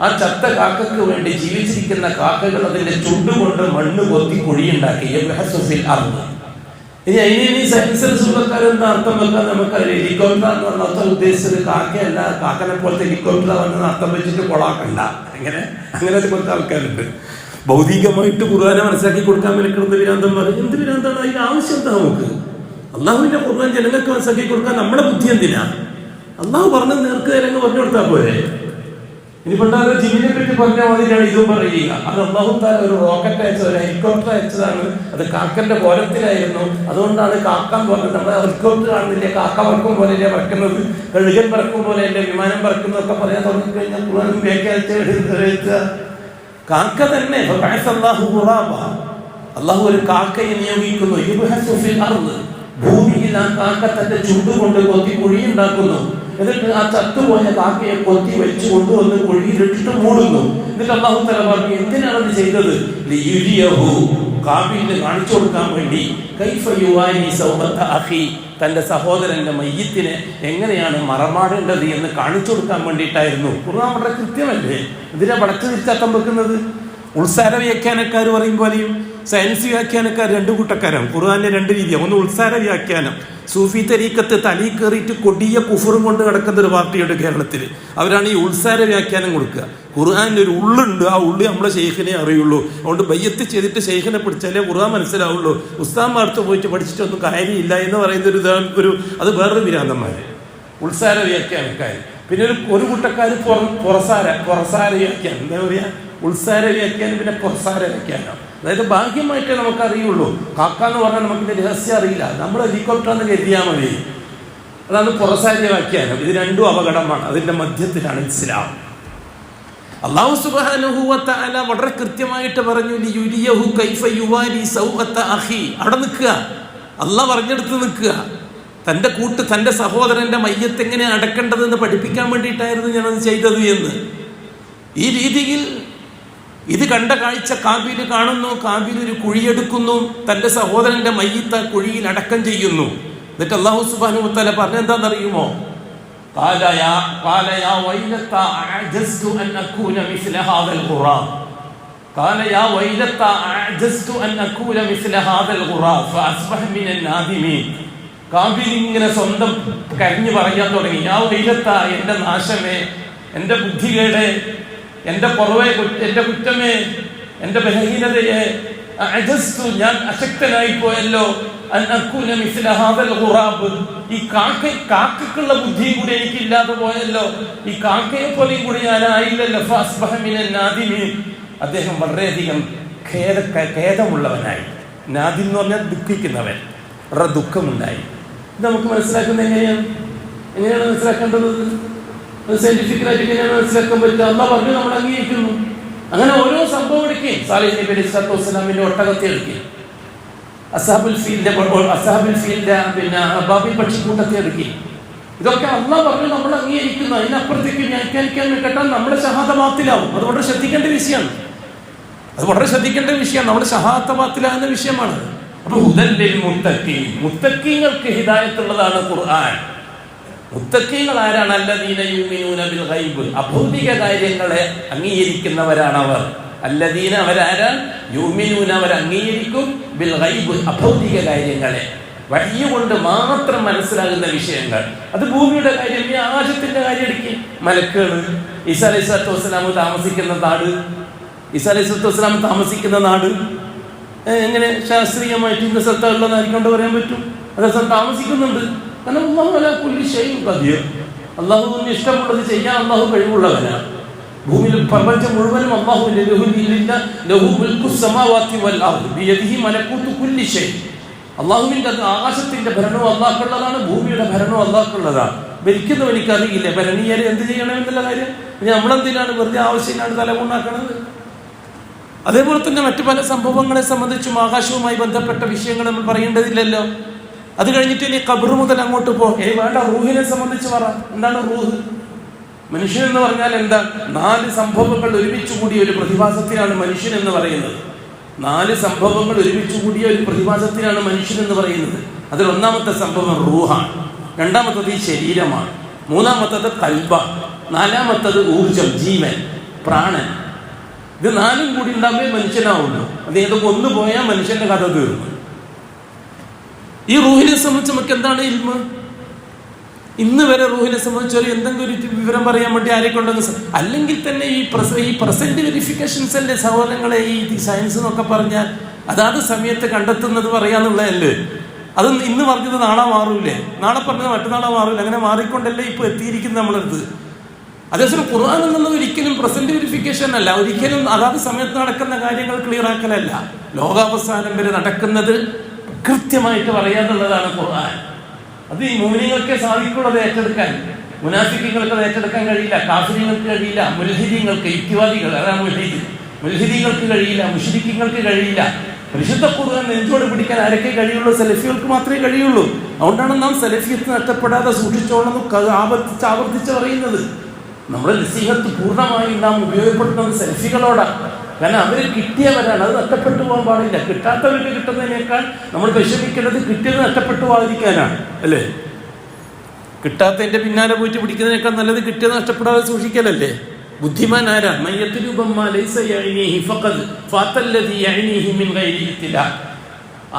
ആ ചത്ത കാക്കക്ക് വേണ്ടി ജീവിച്ചിരിക്കുന്ന കാക്കകൾ അതിന്റെ ചുണ്ടുകൊണ്ട് മണ്ണ് കൊത്തി കുഴിയുണ്ടാക്കി. യബ്ഹസു ഫിൽ അർദ്. ഇനി അതിന് സയൻസ് അർത്ഥം വെക്കാൻ നമുക്ക് ഹെലികോപ്റ്റർ എന്ന് പറഞ്ഞ അർത്ഥം ഉദ്ദേശിച്ചത് കാക്കയല്ല. കാക്കനെ പോലത്തെ ഹെലികോപ്റ്റർ വന്നെന്ന് അർത്ഥം വെച്ചിട്ട് കൊളാക്കണ്ട. അങ്ങനെ കുറച്ച് ആൾക്കാരുണ്ട്. ഭൗതികമായിട്ട് ഖുർആനെ മനസ്സിലാക്കി കൊടുക്കാൻ മെനക്കെടുന്ന വിരാന്തന്മാർ. എന്ത് വിരാന്താണ്? അതിന്റെ ആവശ്യം എന്താ? നമുക്ക് അള്ളാഹുവിന്റെ ഖുർആൻ ജനങ്ങൾക്ക് മനസ്സിലാക്കി കൊടുക്കാൻ നമ്മുടെ ബുദ്ധി എന്തിനാ? അള്ളാഹു പറഞ്ഞത് നേർക്ക് നേരങ്ങ് പറഞ്ഞു കൊടുത്താൽ പോരെ. ഇനി പണ്ടാരോ ജിമ്മിനെ പറ്റി പറഞ്ഞ മാതിരിയാണ് ഇതും പറയുക. അത് അല്ലാഹു തആല ഒരു റോക്കറ്റ് അയച്ചത്, ഒരു ഹെലികോപ്റ്റർ അയച്ചതാണ്. അത് കാക്കന്റെ കോലത്തിലായിരുന്നു. അതുകൊണ്ടാണ് കാക്കാൻ പറഞ്ഞത്. നമ്മുടെ ഹെലികോപ്റ്റർ കാണുന്നില്ലേ, കാക്ക പറക്കും പോലെയല്ലേ പറക്കുന്നത്, കഴുകൻ പറക്കും പോലെയല്ലേ വിമാനം പറക്കുന്നതൊക്കെ പറയാൻ തുടങ്ങിക്കഴിഞ്ഞാൽ ഖുർആനും വ്യാഖ്യാനിച്ച കാക്ക തന്നെ. അള്ളാഹു ഒരു കാക്കയെ നിയോഗിക്കുന്നു. യുബ്ഹസു ഫിൽ അർദ്, ഭൂമിയിൽ ആ കാക്ക തന്റെ ചുണ്ടുകൊണ്ട് കൊത്തി കുഴിയുണ്ടാക്കുന്നു. എന്നിട്ട് ആ ചത്തുപോയ കാക്കയെ കൊത്തി വെച്ച് കൊണ്ടുവന്ന് കുഴിയിലിട്ടിട്ട് മൂടുന്നു. എന്നിട്ട് അല്ലാഹു തആല പറഞ്ഞു, എന്തിനാണ് അത് ചെയ്തത്? ലിയുരിയഹു, കാബീലിന് കാണിച്ചു കൊടുക്കാൻ വേണ്ടി. കൈഫ യുവാനി സൗബത അഖി, തന്റെ സഹോദരന്റെ മയ്യിത്തിനെ എങ്ങനെയാണ് മറമാടേണ്ടത് എന്ന് കാണിച്ചു കൊടുക്കാൻ വേണ്ടിയിട്ടായിരുന്നു. ഖുർആൻ വളരെ കൃത്യമല്ലേ? ഇതിനെ വടക്ക് തിരിച്ചർത്ഥം വെക്കുന്നത്. ഉത്സാര വ്യാഖ്യാനക്കാർ പറയും പോലെയും സയൻസ് വ്യാഖ്യാനക്കാർ രണ്ടു കൂട്ടക്കാരാണ്. ഖുർആന്റെ രണ്ട് രീതിയാണ്. ഒന്ന് ഉത്സാര വ്യാഖ്യാനം. സൂഫി തരീക്കത്ത് തലയിൽ കയറിയിട്ട് കൊടിയ കുഫറും കൊണ്ട് കിടക്കുന്ന ഒരു പാർട്ടിയുണ്ട് കേരളത്തിൽ. അവരാണ് ഈ ഉത്സാര വ്യാഖ്യാനം കൊടുക്കുക. ഖുർആനിൽ ഒരു ഉള്ളുണ്ട്, ആ ഉള്ളി നമ്മളെ ഷെയ്ഖിനെ അറിയുള്ളൂ. അതുകൊണ്ട് ബയ്യത്ത് ചെയ്തിട്ട് ഷെയ്ഖിനെ പിടിച്ചാലേ ഖുർആൻ മനസ്സിലാവുള്ളൂ. ഉസ്താദ്മാർത്ത് പോയിട്ട് പഠിച്ചിട്ടൊന്നും കാര്യമില്ല എന്ന് പറയുന്ന ഒരു അത് വേറൊരു വിരാന്തന്മാര്, ഉത്സാര വ്യാഖ്യാനക്കാർ. പിന്നെ ഒരു കൂട്ടക്കാർ പുറസാര വ്യാഖ്യാനം. എന്താ പറയുക? ഉത്സാര വ്യാഖ്യാനം, പിന്നെ പുറസാര വ്യാഖ്യാനം. അതായത് ഭാഗ്യമായിട്ടേ നമുക്ക് അറിയുള്ളൂ. കാക്ക എന്ന് പറഞ്ഞാൽ നമുക്കിന്റെ രഹസ്യം അറിയില്ല. നമ്മൾ ഹെലികോപ്റ്റർ എന്ന് കരുതിയാൽ മതി. അതാണ് പുറസാര വ്യാഖ്യാനം. ഇത് രണ്ടും അപകടമാണ്. അതിന്റെ മധ്യത്തിലാണ് ഇസ്ലാം. അല്ലാഹു സുബ്ഹാനഹു വ തആല വളരെ കൃത്യമായിട്ട് പറഞ്ഞു, ലിയുരിയഹു കൈഫ യുവാരി സൗഅത അഖി. അവിടെ നിൽക്കുക, അല്ലാഹ് പറഞ്ഞെടുത്ത് നിൽക്കുക. തന്റെ സഹോദരന്റെ മയ്യത്ത് എങ്ങനെ അടക്കേണ്ടതെന്ന് പഠിപ്പിക്കാൻ വേണ്ടിയിട്ടായിരുന്നു ഞാനത് ചെയ്തത് എന്ന്. ഈ രീതിയിൽ ഇത് കണ്ട കാഴ്ച കാബീൽ കാണുന്നു. കാബീൽ ഒരു കുഴിയെടുക്കുന്നു, തന്റെ സഹോദരന്റെ മയ്യിത്ത് കുഴിയിൽ അടക്കം ചെയ്യുന്നു. എന്നിട്ട് അല്ലാഹു സുബ്ഹാനഹു വ തആല പറഞ്ഞെന്താണെന്നറിയുമോ? ഖാല യാ വൈലത അഅജസ്തു അൻ അകൂന മിസ്ല ഹാദൽ ഖുറാബ്. ഖാല യാ വൈലത അഅജസ്തു അൻ അകൂന മിസ്ല ഹാദൽ ഖുറാബ് ഫഅസ്ബഹ മിനൻ നാദിമീൻ. കാബീൽ ഇങ്ങനെ സ്വന്തം കരഞ്ഞു പറയാൻ തുടങ്ങി. യാ വൈലത, എന്റെ നാശമേ, എന്റെ ബുദ്ധികേടെ, എന്റെ കുറവേ, എന്റെ കുറ്റമേ, എന്റെ ബലഹീനതയെ, ഞാൻ അശക്തനായി പോയല്ലോ. ഈ കാക്കക്കുള്ള ബുദ്ധിയും കൂടി എനിക്കില്ലാതെ പോയല്ലോ. ഈ കാക്കയെ പോലെയും കൂടി ഞാനായില്ലല്ലോ. അദ്ദേഹം വളരെയധികം ഖേദമുള്ളവനായി. നാദി എന്ന് പറഞ്ഞാൽ ദുഃഖിക്കുന്നവൻ, വളരെ ദുഃഖമുണ്ടായി. ഇത് നമുക്ക് മനസ്സിലാക്കുന്നത് എങ്ങനെയാണ് മനസ്സിലാക്കേണ്ടത്? അത് സയന്റിഫിക്കലായിട്ട് ഇങ്ങനെയാണ് മനസ്സിലാക്കാൻ പറ്റുക. അള്ളാഹ് പറഞ്ഞു, നമ്മൾ അംഗീകരിക്കുന്നു. അങ്ങനെ ഓരോ സംഭവം എടുക്കുകയും സാലിഹ് നബി അലൈഹി സ്വലാത്തു വസ്സലാമിന്റെ ഒട്ടകത്തെ എടുക്കുകയും അസ്ഹാബുൽ ഫീലിന്റെ പിന്നെ അബാബിൽ പക്ഷിക്കൂട്ടത്തെ എടുക്കുകയും ഇതൊക്കെ അള്ളാഹ് പറഞ്ഞു നമ്മൾ അംഗീകരിക്കുന്നു. അതിനപ്പുറത്തേക്ക് വ്യാഖ്യാനിക്കാൻ കേട്ടാൽ നമ്മുടെ ഷഹാദ ബാത്തിലാവും. അത് വളരെ ശ്രദ്ധിക്കേണ്ട വിഷയമാണ്. നമ്മുടെ ഷഹാദ ബാത്തിലാകുന്ന വിഷയമാണ്. അപ്പൊ ഹുദൽ ലിൽ മുത്തഖീൻ, മുത്തഖീങ്ങൾക്ക് ഹിദായത്തുള്ളതാണ് ഖുർആൻ. മുത്തഖീങ്ങൾ ആരാണ്? അല്ലദീന യുമിനൂന ബിൽ ഗൈബ്, അഭൗതിക കാര്യങ്ങളെ അംഗീകരിക്കുന്നവരാണ് അവർ. അല്ലദീന, അവരാരാണ്? യുമിനൂന, അവർ അംഗീകരിക്കും, ബിൽ ഗൈബ്, അഭൗതിക കാര്യങ്ങളെ, വഹ്യ് കൊണ്ട് മാത്രം മനസ്സിലാകുന്ന വിഷയങ്ങൾ. അത് ഭൂമിയുടെ കാര്യം, ഈ ആകാശത്തിന്റെ കാര്യം എടുക്കും. മലക്കുകൾ, ഈസാ അലൈഹി സ്വലാത്തു വസ്സലാം താമസിക്കുന്ന നാട് എങ്ങനെ ശാസ്ത്രീയമായിട്ട് ഇന്ന സ്ഥലത്തുള്ളതായിരിക്കൊണ്ട് പറയാൻ പറ്റും? അതേ സ്ഥലം താമസിക്കുന്നുണ്ട്. കാരണം അല്ലാഹു അലാ കുല്ലി ഷൈഇൻ ഖദീർ, അല്ലാഹുവിന് ഇഷ്ടമുള്ളത് ചെയ്യാൻ അല്ലാഹു കഴിവുള്ളവനാണ്. ഭൂമിയിൽ പ്രപഞ്ചം മുഴുവനും അല്ലാഹുവിന്റെ ലഹു മുൽക്കു സമാവാതി വൽ അർദ് ബിയദിഹി മലകൂതു കുല്ലി ഷൈ. അല്ലാഹുവിന്റെ ആകാശത്തിന്റെ ഭരണവും അല്ലാഹുള്ളതാണ്, ഭൂമിയുടെ ഭരണവും അല്ലാഹുള്ളതാണ്. ഭരിക്കുന്നവനിക്ക് അറിയില്ല ഭരണീയരെ എന്ത് ചെയ്യണമെന്നുള്ള കാര്യം. നമ്മളെന്തിനാണ് വെറുതെ ആവശ്യമില്ലാണ്ട് തലമുണ്ടാക്കണത്? അതേപോലെ തന്നെ മറ്റു പല സംഭവങ്ങളെ സംബന്ധിച്ചും ആകാശവുമായി ബന്ധപ്പെട്ട വിഷയങ്ങൾ നമ്മൾ പറയേണ്ടതില്ലല്ലോ. അത് കഴിഞ്ഞിട്ട് ഇനി ഖബർ മുതൽ അങ്ങോട്ട് വേണ്ട. റൂഹിനെ സംബന്ധിച്ച് പറ. എന്താണ് റൂഹ്? മനുഷ്യൻ എന്ന് പറഞ്ഞാൽ എന്താ? 4 സംഭവങ്ങൾ ഒരുമിച്ച് കൂടിയ ഒരു പ്രതിഭാസത്തിനാണ് മനുഷ്യൻ എന്ന് പറയുന്നത്. 4 സംഭവങ്ങൾ ഒരുമിച്ച് കൂടിയ ഒരു പ്രതിഭാസത്തിനാണ് മനുഷ്യൻ എന്ന് പറയുന്നത്. അതിൽ ഒന്നാമത്തെ സംഭവം റൂഹാണ്, രണ്ടാമത്തത് ഈ ശരീരമാണ്, മൂന്നാമത്തത് ഖൽബാണ്, നാലാമത്തത് ഊർജം, ജീവൻ, പ്രാണൻ. ഇത് 4ഉം കൂടി ഉണ്ടാകുമ്പോൾ മനുഷ്യനാവുള്ളൂ. അത് ഏതൊക്കെ ഒന്ന് പോയാൽ മനുഷ്യന്റെ കഥ തീർന്നു. ഈ റൂഹിനെ സംബന്ധിച്ച് നമുക്ക് എന്താണ് ഇൽമ? ഇന്ന് വരെ റൂഹിനെ സംബന്ധിച്ചൊരു എന്തെങ്കിലും ഒരു വിവരം പറയാൻ വേണ്ടി ആരെക്കൊണ്ടെന്ന്, അല്ലെങ്കിൽ തന്നെ ഈ പ്രസന്റ് വെരിഫിക്കേഷൻസ് അല്ലേ സഹോദരങ്ങളെ ഈ സയൻസ് എന്നൊക്കെ പറഞ്ഞാൽ അതാത് സമയത്ത് കണ്ടെത്തുന്നത് പറയാന്നുള്ളതല്ലേ. അത് ഇന്ന് പറഞ്ഞത് നാളെ മാറൂലേ, നാളെ പറഞ്ഞത് മറ്റന്നാളെ മാറൂല, അങ്ങനെ മാറിക്കൊണ്ടല്ലേ ഇപ്പൊ എത്തിയിരിക്കുന്നത് നമ്മളടുത്ത്. അതേസമയം ഖുർആൻ എന്നുള്ളത് ഒരിക്കലും പ്രസന്റ് വെരിഫിക്കേഷൻ അല്ല, ഒരിക്കലും അതാത് സമയത്ത് നടക്കുന്ന കാര്യങ്ങൾ ക്ലിയർ ആക്കലല്ല. ലോകാവസാനം വരെ നടക്കുന്നത് കൃത്യമായിട്ട് പറയാന്നുള്ളതാണ് ഖുർആൻ. അത് ഈ മുഅ്മിനീങ്ങൾക്കേ സാധിക്കുള്ളൂ അത് ഏറ്റെടുക്കാൻ. മുനാഫിക്കീങ്ങൾക്ക് അത് ഏറ്റെടുക്കാൻ കഴിയില്ല, കാഫിരീങ്ങൾക്ക് കഴിയില്ല, മുൽഹിദീങ്ങൾക്ക്, യുക്തിവാദികൾ, അതാണ് മുൽഹിദീങ്ങൾക്ക് കഴിയില്ല, മുശ്രിക്കീങ്ങൾക്ക് കഴിയില്ല. പരിശുദ്ധ ഖുർആൻ നെഞ്ചോട് പിടിക്കാൻ ആരൊക്കെ കഴിയുള്ളൂ? സലഫികൾക്ക് മാത്രമേ കഴിയുള്ളൂ. അതുകൊണ്ടാണ് നാം സലഫിയത്ത് നഷ്ടപ്പെടാതെ സൂക്ഷിച്ചോളെന്ന് ആവർത്തിച്ച് പറയുന്നത്. നമ്മുടെ നസീഹത്ത് പൂർണ്ണമായും നാം ഉപയോഗപ്പെടുത്തുന്നത് സലഫികളോടാണ്. കാരണം അവർ കിട്ടിയവരാണ്, അത് നഷ്ടപ്പെട്ടു പോകാൻ പാടില്ല. കിട്ടാത്തവർക്ക് കിട്ടുന്നതിനേക്കാൾ നമ്മൾ വിഷമിക്കേണ്ടത് കിട്ടിയത് നഷ്ടപ്പെട്ടു പോകാതിരിക്കാനാണ്, അല്ലേ? കിട്ടാത്തതിന്റെ പിന്നാലെ പോയിട്ട് പിടിക്കുന്നതിനേക്കാൾ നല്ലത് കിട്ടിയത് നഷ്ടപ്പെടാതെ സൂക്ഷിക്കലല്ലേ? ബുദ്ധിമാൻ ആരാണ്?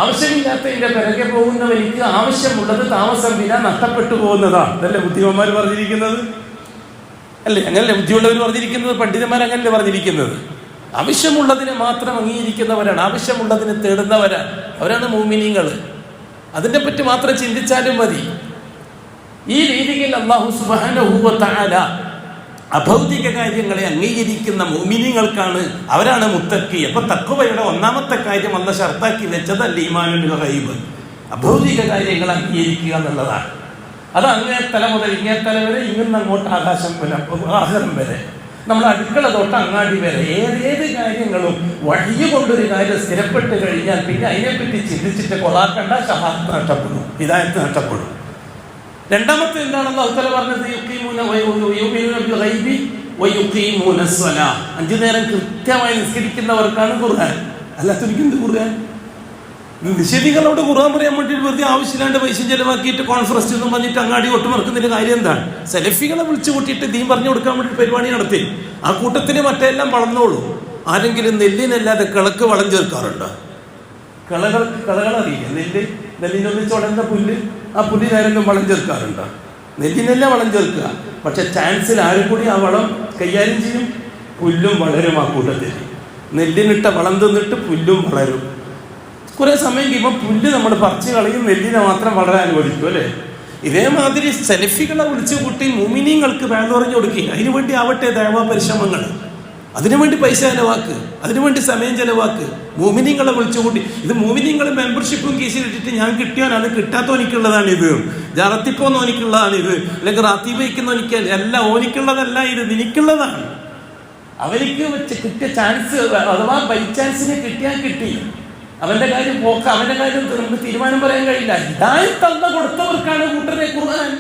ആവശ്യമില്ലാത്തതിന്റെ പിറകെ പോകുന്നവനിക്ക് ആവശ്യമുള്ളത് താമസം വിന നഷ്ടപ്പെട്ടു പോകുന്നതാണ്. അതല്ലേ ബുദ്ധിമാന്മാർ പറഞ്ഞിരിക്കുന്നത്, അല്ലേ? അങ്ങനല്ലേ ബുദ്ധിയുള്ളവർ പറഞ്ഞിരിക്കുന്നത്, പണ്ഡിതന്മാർ അങ്ങനല്ലേ പറഞ്ഞിരിക്കുന്നത്. ആവശ്യമുള്ളതിനെ മാത്രം അംഗീകരിക്കുന്നവരാണ്, ആവശ്യമുള്ളതിനെ തേടുന്നവരാണ്, അവരാണ് മുഅ്മിനീങ്ങൾ. അതിനെ പറ്റി മാത്രം ചിന്തിച്ചാലും മതി. ഈ രീതിയിൽ അല്ലാഹു സുബ്ഹാനഹു വ തആല അഭൗതിക കാര്യങ്ങളെ അംഗീകരിക്കുന്ന മുഅ്മിനീങ്ങൾക്കാണ്, അവരാണ് മുത്തഖി. അപ്പൊ തഖ്വയുടെ ഒന്നാമത്തെ കാര്യം അല്ലാഹു ശർത്താക്കി വെച്ചത് അൽ ഈമാനുൽ ഗൈബ്, അഭൗതിക കാര്യങ്ങൾ അംഗീകരിക്കുക എന്നുള്ളതാണ്. അത് അങ്ങേ തല മുതൽ ഇങ്ങേ തല വരെ, ഇങ്ങനെ അങ്ങോട്ട് ആകാശം വരെ, നമ്മൾ അടുക്കള തൊട്ട് അങ്ങാടി വരെ ഏതേത് കാര്യങ്ങളും വഴിയ കൊണ്ടൊരു കാര്യം സ്ഥിരപ്പെട്ട് കഴിഞ്ഞാൽ പിന്നെ അതിനെപ്പറ്റി ചിന്തിച്ചിട്ട് കൊളാക്കണ്ട, ഷഹാദത്ത് നഷ്ടപ്പെടും, ഹിദായത്ത് നഷ്ടപ്പെടും. രണ്ടാമത്തെ എന്താണ് അല്ലാഹു തആല പറഞ്ഞത്? 5 നേരം കൃത്യമായി നിസ്കരിക്കുന്നവർക്കാണ് ഖുർആൻ. അല്ലാത്തവർക്ക് എന്ത് ഖുർആൻ? നിഷേധികളോട് ഖുർആൻ പറയാൻ വേണ്ടി വെറുതെ ആവശ്യമില്ലാണ്ട് പൈസ ചെലവാക്കിയിട്ട് കോൺഫറൻസ് എന്ന് പറഞ്ഞിട്ട് അങ്ങാടി ഒട്ടുമറക്കുന്നതിന്റെ കാര്യം എന്താണ്? സലഫികളെ വിളിച്ചു കൂട്ടിയിട്ട് ദീൻ പറഞ്ഞു കൊടുക്കാൻ വേണ്ടി പരിപാടി നടത്തി. ആ കൂട്ടത്തിന് മറ്റെല്ലാം വളർന്നോളൂ. ആരെങ്കിലും നെല്ലിനല്ലാതെ കിളക്ക് വളം ചേർക്കാറുണ്ടോ? കളകളറിയില്ല. നെല്ലിനൊന്നിച്ച് ഉടന്ന പുല്ല്, ആ പുല്ലിനാരെങ്കിലും വളം ചേർക്കാറുണ്ടോ? നെല്ലിനെല്ലാം വളം ചേർക്കുക. പക്ഷെ ചാൻസിൽ ആരും കൂടി ആ വളം കൈകാര്യം ചെയ്യും? പുല്ലും വളരും. ആ കൂട്ടത്തിൽ നെല്ലിനിട്ട വളം തിന്നിട്ട് പുല്ലും വളരും. കുറെ സമയം കഴിയുമ്പോൾ പുല്ല് നമ്മൾ പറിച്ചു കളയും, നെല്ലിനെ മാത്രം വളരാൻ അനുവദിക്കും, അല്ലേ? ഇതേമാതിരി സലഫികളെ വിളിച്ചു കൂട്ടി മുഅ്മിനീങ്ങൾക്ക് വാല്യു പറഞ്ഞു കൊടുക്കുക. അതിനുവേണ്ടി ആവട്ടെ ദഅവ പരിശ്രമങ്ങൾ. അതിനുവേണ്ടി പൈസ ചെലവാക്ക്, അതിനുവേണ്ടി സമയം ചെലവാക്ക്. മോമിനിങ്ങളെ വിളിച്ചുകൂട്ടി. ഇത് മോമിനിങ്ങൾ മെമ്പർഷിപ്പും കീശയിലിട്ടിട്ട് ഞാൻ കിട്ടിയവനാണ്, കിട്ടാത്തോനിക്കുള്ളതാണ് ഇത്, ജറത്തിപ്പോന്നോനിക്കുള്ളതാണ് ഇത്, അല്ലെങ്കിൽ റാത്തീബയ്ക്കുന്നോനിക്ക് അല്ല, ഓനിക്കുള്ളതല്ല ഇത്, നിനക്കുള്ളതാണ്. അവർക്ക് വെച്ച് കിട്ടിയ ചാൻസ് അഥവാ ബൈ ചാൻസിന് കിട്ടിയാൽ കിട്ടി. അവന്റെ കാര്യം പോക്ക, അവന്റെ കാര്യം നമുക്ക് തീരുമാനം പറയാൻ കഴിയില്ല. ഹിദായത്ത് അല്ലാഹ് കൊടുത്തവർക്കാണ് കൂട്ടരെ ഖുർആൻ.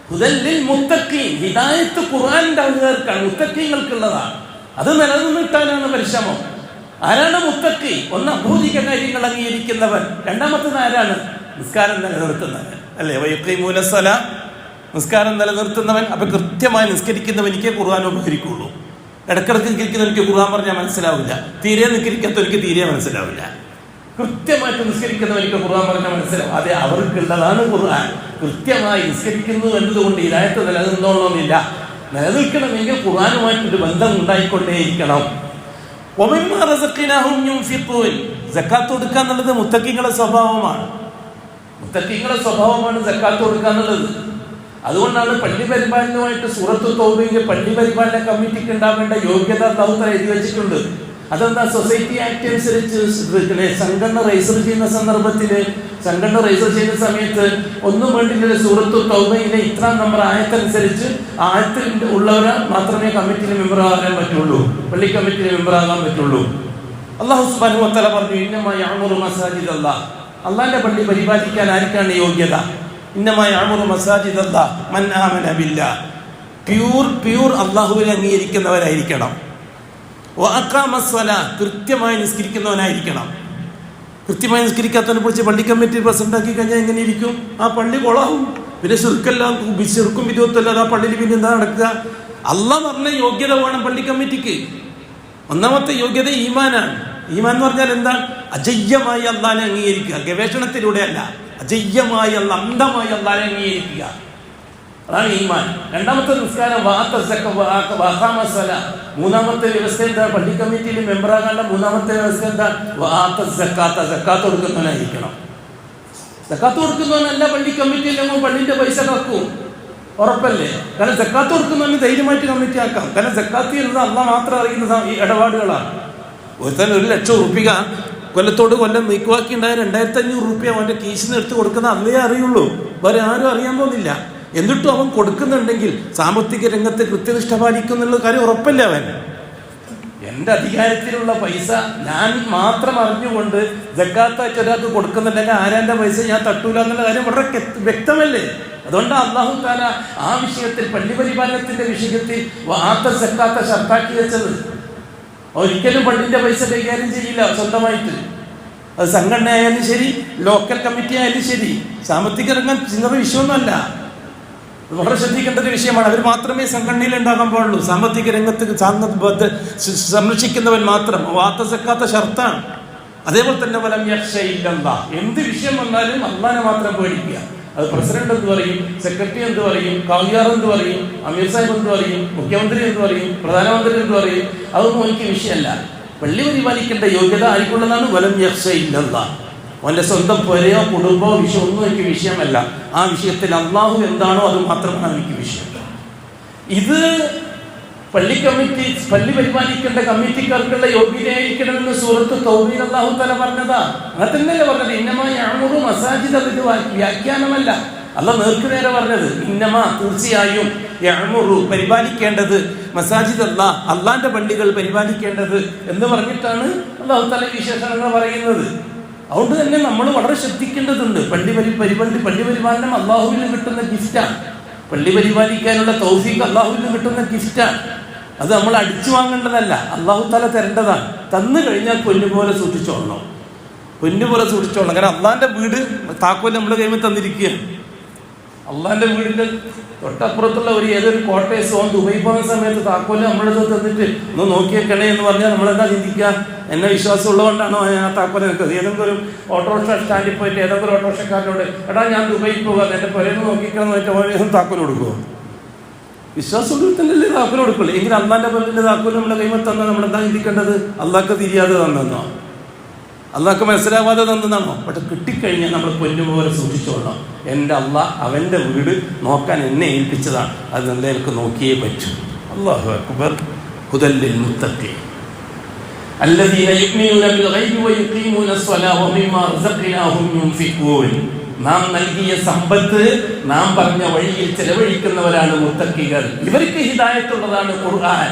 ഹുദല്ലിൽ മുത്തഖീൻ, ഹിദായത്ത് ഖുർആനിന്റെ ആളുകൾക്കാണ്, മുത്തഖീങ്ങൾക്കുള്ളതാണ്. അത് നിലനിർത്താനാണ് പരിശ്രമം. ആരാണ് മുത്തഖി? ഒന്ന് അഭൗതിക കാര്യങ്ങൾ അംഗീകരിക്കുന്നവൻ, രണ്ടാമത്തത് ആരാണ്? നിസ്കാരം നിലനിർത്തുന്നവൻ, അല്ലേ? വയഖീമൂന സ്വലാ, നിസ്കാരം നിലനിർത്തുന്നവൻ. അപ്പൊ കൃത്യമായി നിസ്കരിക്കുന്നവനിക്കേ ഖുർആൻ ഉപകരിക്കുള്ളൂ. ഇടക്കിടക്ക് നിസ്കരിക്കുന്നവനിക്ക് ഖുർആൻ പറഞ്ഞാൽ മനസ്സിലാവില്ല, തീരെ നിസ്കരിക്കാത്തവനിക്ക് തീരെ മനസ്സിലാവില്ല. കൃത്യമായിട്ട് നിസ്കരിക്കുന്നവനിക്ക് ഖുർആൻ പറഞ്ഞാൽ മനസ്സിലാവും. അതെ, അവർക്കുള്ളതാണ് ഖുർആൻ. കൃത്യമായി നിസ്കരിക്കുന്നു എന്നതുകൊണ്ട് ഹിദായത്ത് നിലനിന്നോളണമെന്നില്ല. നിലനിൽക്കണമെങ്കിൽ ഖുർആനുമായിട്ടൊരു ബന്ധം ഉണ്ടായിക്കൊണ്ടേയിരിക്കണം. സക്കാത്ത് കൊടുക്കുക എന്നുള്ളത് മുത്തഖീങ്ങളുടെ സ്വഭാവമാണ്. മുത്തഖീങ്ങളുടെ സ്വഭാവമാണ് സക്കാത്ത് കൊടുക്കുക എന്നുള്ളത്. അതുകൊണ്ടാണ് പള്ളി പരിപാലനവുമായിട്ട് സൂറത്ത് തൗബയിൽ പള്ളി പരിപാലന കമ്മിറ്റിക്ക് ഉണ്ടാവേണ്ട യോഗ്യത അല്ലാഹു തആല എഴുതി വെച്ചിട്ടുണ്ട്. അതെന്താ? സൊസൈറ്റി ആക്ട് അനുസരിച്ച് സംഘടന രജിസ്റ്റർ ചെയ്യുന്ന സന്ദർഭത്തിൽ, സംഘടന രജിസ്റ്റർ ചെയ്യുന്ന സമയത്ത് ഒന്നും വേണ്ടില്ല, സൂറത്ത് തൗബയിലെ ഇത്രാം നമ്പർ ആയത്തനുസരിച്ച് ആയത്തിൽ ഉള്ളവരെ മാത്രമേ കമ്മിറ്റിയിൽ മെമ്പർ ആകാൻ പറ്റുള്ളൂ, പള്ളി കമ്മിറ്റിയിൽ മെമ്പർ ആകാൻ പറ്റുള്ളൂ. അല്ലാഹു സുബ്ഹാനഹു വ തആല പറഞ്ഞു, ഇന്നമാ യഅ്മുറു മസാജിദ അല്ലാഹ്, അള്ളാന്റെ പള്ളി പരിപാലിക്കാൻ ആർക്കാണ് യോഗ്യത? ഇന്നമാ യഅ്മുറു മസാജിദ അല്ലാഹ് മൻ ആമന ബില്ലാഹ്, പ്യൂർ അല്ലാഹുവിനെ അംഗീകരിക്കുന്നവരായിരിക്കണം. കൃത്യമായി നിസ്കരിക്കുന്നവനായിരിക്കണം. കൃത്യമായി നിസ്കരിക്കാത്തവനെ കുറിച്ച് പള്ളി കമ്മിറ്റി പ്രസിഡന്റ് ആക്കി കഴിഞ്ഞാൽ എങ്ങനെ ഇരിക്കും? ആ പള്ളി കൊളാവും. പിന്നെ ചെറുക്കെല്ലാം ചെറുക്കും വിധവത്തല്ലാതെ ആ പള്ളിയിൽ പിന്നെ എന്താ നടക്കുക? അള്ളാഹ് പറഞ്ഞ യോഗ്യത വേണം പള്ളി കമ്മിറ്റിക്ക്. ഒന്നാമത്തെ യോഗ്യത ഈമാനാണ്. ഈമാൻ എന്ന് പറഞ്ഞാൽ എന്താണ്? അജയ്യമായി അള്ളാഹിനെ അംഗീകരിക്കുക, ഗവേഷണത്തിലൂടെ അല്ല, അജയ്യമായി അന്ധമായി അള്ളാഹിനെ അംഗീകരിക്കുക, അതാണ് ഈമാൻ. രണ്ടാമത്തെ നിസ്കാരം, മൂന്നാമത്തെ വ്യവസ്ഥ എന്താ? പള്ളി കമ്മിറ്റിയിൽ മെമ്പറാകാനുള്ള മൂന്നാമത്തെ വ്യവസ്ഥ എന്താ? സക്കാത്ത് കൊടുക്കുന്നവനായിരിക്കണം. സക്കാത്ത് കൊടുക്കുന്നവനല്ല പള്ളി കമ്മിറ്റിയിൽ പള്ളിന്റെ പൈസ കക്കും, ഉറപ്പല്ലേ? കാരണം സക്കാത്ത് കൊടുക്കുന്നവന് ധൈര്യമായിട്ട് കമ്മിറ്റി ആക്കാം. കാരണം സക്കാത്ത് എന്നത് അള്ളാഹ് മാത്രം അറിയുന്ന ഇടപാടുകളാണ്. ഒരുത്തൻ 1,00,000 റുപ്യ കൊല്ലത്തോട് കൊല്ലം നീക്കുവാക്കി ഉണ്ടായ 2,500 റുപ്യ അവന്റെ കീശിന് എടുത്ത് കൊടുക്കുന്ന അല്ലേ അറിയുള്ളൂ, വേറെ ആരും അറിയാൻ പോകുന്നില്ല. എന്നിട്ടും അവൻ കൊടുക്കുന്നുണ്ടെങ്കിൽ സാമ്പത്തിക രംഗത്ത് കൃത്യനിഷ്ഠ പാലിക്കുന്നുള്ള കാര്യം ഉറപ്പല്ലേ അവൻ? എന്റെ അധികാരത്തിലുള്ള പൈസ ഞാൻ മാത്രം അറിഞ്ഞുകൊണ്ട് സക്കാത്തായിട്ട് ഒരാൾക്ക് കൊടുക്കുന്നുണ്ടെങ്കിൽ ആരാന്റെ പൈസ ഞാൻ തട്ടൂല എന്നുള്ള കാര്യം വളരെ വ്യക്തമല്ലേ? അതുകൊണ്ട് അല്ലാഹു തആല ആ വിഷയത്തിൽ, പള്ളി പരിപാലനത്തിന്റെ വിഷയത്തിൽ സക്കാത്ത ഷർത്താക്കി വെച്ചത്. ഒരിക്കലും പള്ളിന്റെ പൈസ കൈകാര്യം ചെയ്യില്ല സ്വന്തമായിട്ട്. അത് സംഘടന ആയാലും ശരി, ലോക്കൽ കമ്മിറ്റി ആയാലും ശരി, സാമ്പത്തിക രംഗം ചില്ലറ വിഷയമൊന്നുമല്ല. വളരെ ശ്രദ്ധിക്കേണ്ട ഒരു വിഷയമാണ്. അവർ മാത്രമേ സംഘടനയിൽ ഉണ്ടാകാൻ പാടുള്ളൂ. സാമ്പത്തിക രംഗത്ത് സംരക്ഷിക്കുന്നവൻ മാത്രം സക്കാത്ത ഷർത്താണ്. അതേപോലെ തന്നെ വലം യഖ്ശയില്ലല്ലാഹ്, എന്ത് വിഷയം വന്നാലും അല്ലാഹനെ മാത്രം പേടിക്കുക. അത് പ്രസിഡന്റ് എന്ത് പറയും, സെക്രട്ടറി എന്ത് പറയും, കാവ്യാർ എന്ത് പറയും, അമീർ സാഹിബ് എന്ത് പറയും, മുഖ്യമന്ത്രി എന്ത് പറയും, പ്രധാനമന്ത്രി എന്ത് പറയും, അതൊന്നും എനിക്ക് വിഷയമല്ല. പള്ളി പരിപാലിക്കേണ്ട യോഗ്യത ആർക്കുള്ളതാണ്? വലം യഖ്ശയില്ലല്ലാഹ്. അവന്റെ സ്വന്തം പുരയോ കുടുംബമോ വിഷയം ഒന്നും എനിക്ക് വിഷയമല്ല. ആ വിഷയത്തിൽ അള്ളാഹു എന്താണോ അത് മാത്രമാണ് എനിക്ക് വിഷയം. ഇത് പള്ളി കമ്മിറ്റി, പള്ളി പരിപാലിക്കേണ്ട കമ്മിറ്റിക്കാർക്കുള്ള യോഗ്യതയായിരിക്കണമെന്ന് സൂറത്ത് തൗബയിൽ അല്ലാഹു തആല പറഞ്ഞതാ. അങ്ങനെ തന്നെയല്ലേ പറഞ്ഞത്? ഇന്നമാ യഅ്മുറു മസാജിദ, ഇത് വ്യാഖ്യാനമല്ല, അല്ലാഹ് നേർക്കുനേരെ പറഞ്ഞത്. ഇന്നമാ, തീർച്ചയായും, യഅ്മുറു, പരിപാലിക്കേണ്ടത്, മസാജിദ് അല്ലാഹ്, അള്ളാന്റെ പള്ളികൾ പരിപാലിക്കേണ്ടത് എന്ന് പറഞ്ഞിട്ടാണ് അല്ലാഹു തആല വിശേഷണങ്ങൾ പറയുന്നത്. അതുകൊണ്ട് തന്നെ നമ്മൾ വളരെ ശ്രദ്ധിക്കേണ്ടതുണ്ട്. പള്ളി പരിപാലനം അള്ളാഹുവിൽ നിന്ന് കിട്ടുന്ന ഗിഫ്റ്റാണ്. പള്ളി പരിപാലിക്കാനുള്ള തൗഫീഖ് അള്ളാഹുവിൽ നിന്ന് കിട്ടുന്ന ഗിഫ്റ്റാണ്. അത് നമ്മൾ അടിച്ചു വാങ്ങേണ്ടതല്ല, അള്ളാഹു തആല തരേണ്ടതാണ്. തന്നു കഴിഞ്ഞാൽ പൊന്നുപോലെ സൂക്ഷിച്ചോളണം, പൊന്നുപോലെ സൂക്ഷിച്ചോളണം. കാരണം അള്ളാന്റെ വീട് താക്കോൽ നമ്മുടെ കൈമിൽ തന്നിരിക്കുകയാണ്. അള്ളാന്റെ വീടിന്റെ തൊട്ടപ്പുറത്തുള്ള ഏതൊരു കോട്ടേഴ്സ് ഓൻ ദുബൈ പോകുന്ന സമയത്ത് താക്കോല് നമ്മളത് തന്നിട്ട് ഒന്ന് നോക്കിയേക്കണേ എന്ന് പറഞ്ഞാൽ നമ്മളെന്താ ചിന്തിക്കുക? എന്നെ വിശ്വാസം ഉള്ളതുകൊണ്ടാണോ ഞാൻ ആ താക്കോല് നിൽക്കുന്നത്? ഏതെങ്കിലും ഒരു ഓട്ടോറിക്ഷ സ്റ്റാൻഡിൽ പോയിട്ട് ഏതെങ്കിലും ഒരു ഓട്ടോറിക്ഷക്കാരനോട്, എടാ ഞാൻ ദുബൈയിൽ പോകാം, എന്റെ പുരന്ന് നോക്കിക്കണം എന്ന് താക്കോല് കൊടുക്കുമോ? വിശ്വാസം തന്നെയല്ലേ താക്കോല് കൊടുക്കുള്ളൂ. എങ്കിൽ അള്ളാന്റെ പേരിന്റെ താക്കോല് നമ്മുടെ കൈമ തന്നാൽ നമ്മളെന്താ ചിന്തിക്കേണ്ടത്? അള്ളാഹ്ക്ക് തിരിയാതെ തന്നെന്നോ, അള്ളാഹ്ക്ക് മനസ്സിലാവാതെ തന്നതാണോ? പക്ഷെ കിട്ടിക്കഴിഞ്ഞാൽ നമ്മൾ പൊന്നുപോലെ സൂക്ഷിച്ചോളണം. എൻ്റെ അള്ളാഹ് അവൻ്റെ വീട് നോക്കാൻ എന്നെ ഏൽപ്പിച്ചതാണ്, അത് നല്ല എനിക്ക് നോക്കിയേ പറ്റൂ. അല്ലാഹു അക്ബർ. ഹുദൽ ലിൽ മുത്തഖീൻ അല്ലദീന യുഅ്മിനൂന ബിൽ ഗൈബി വയുഖീമൂന സ്വലാഹ വമിമ്മാ റസഖ്നാഹും യുൻഫിഖൂൻ. നാം നൽകിയ സമ്പത്ത് നാം പറഞ്ഞ വഴിയിൽ ചെലവഴിക്കുന്നവരാണ് മുത്തഖികൾ. ഇവർക്ക് ഹിദായത്തുള്ളതാണ് ഖുർആൻ.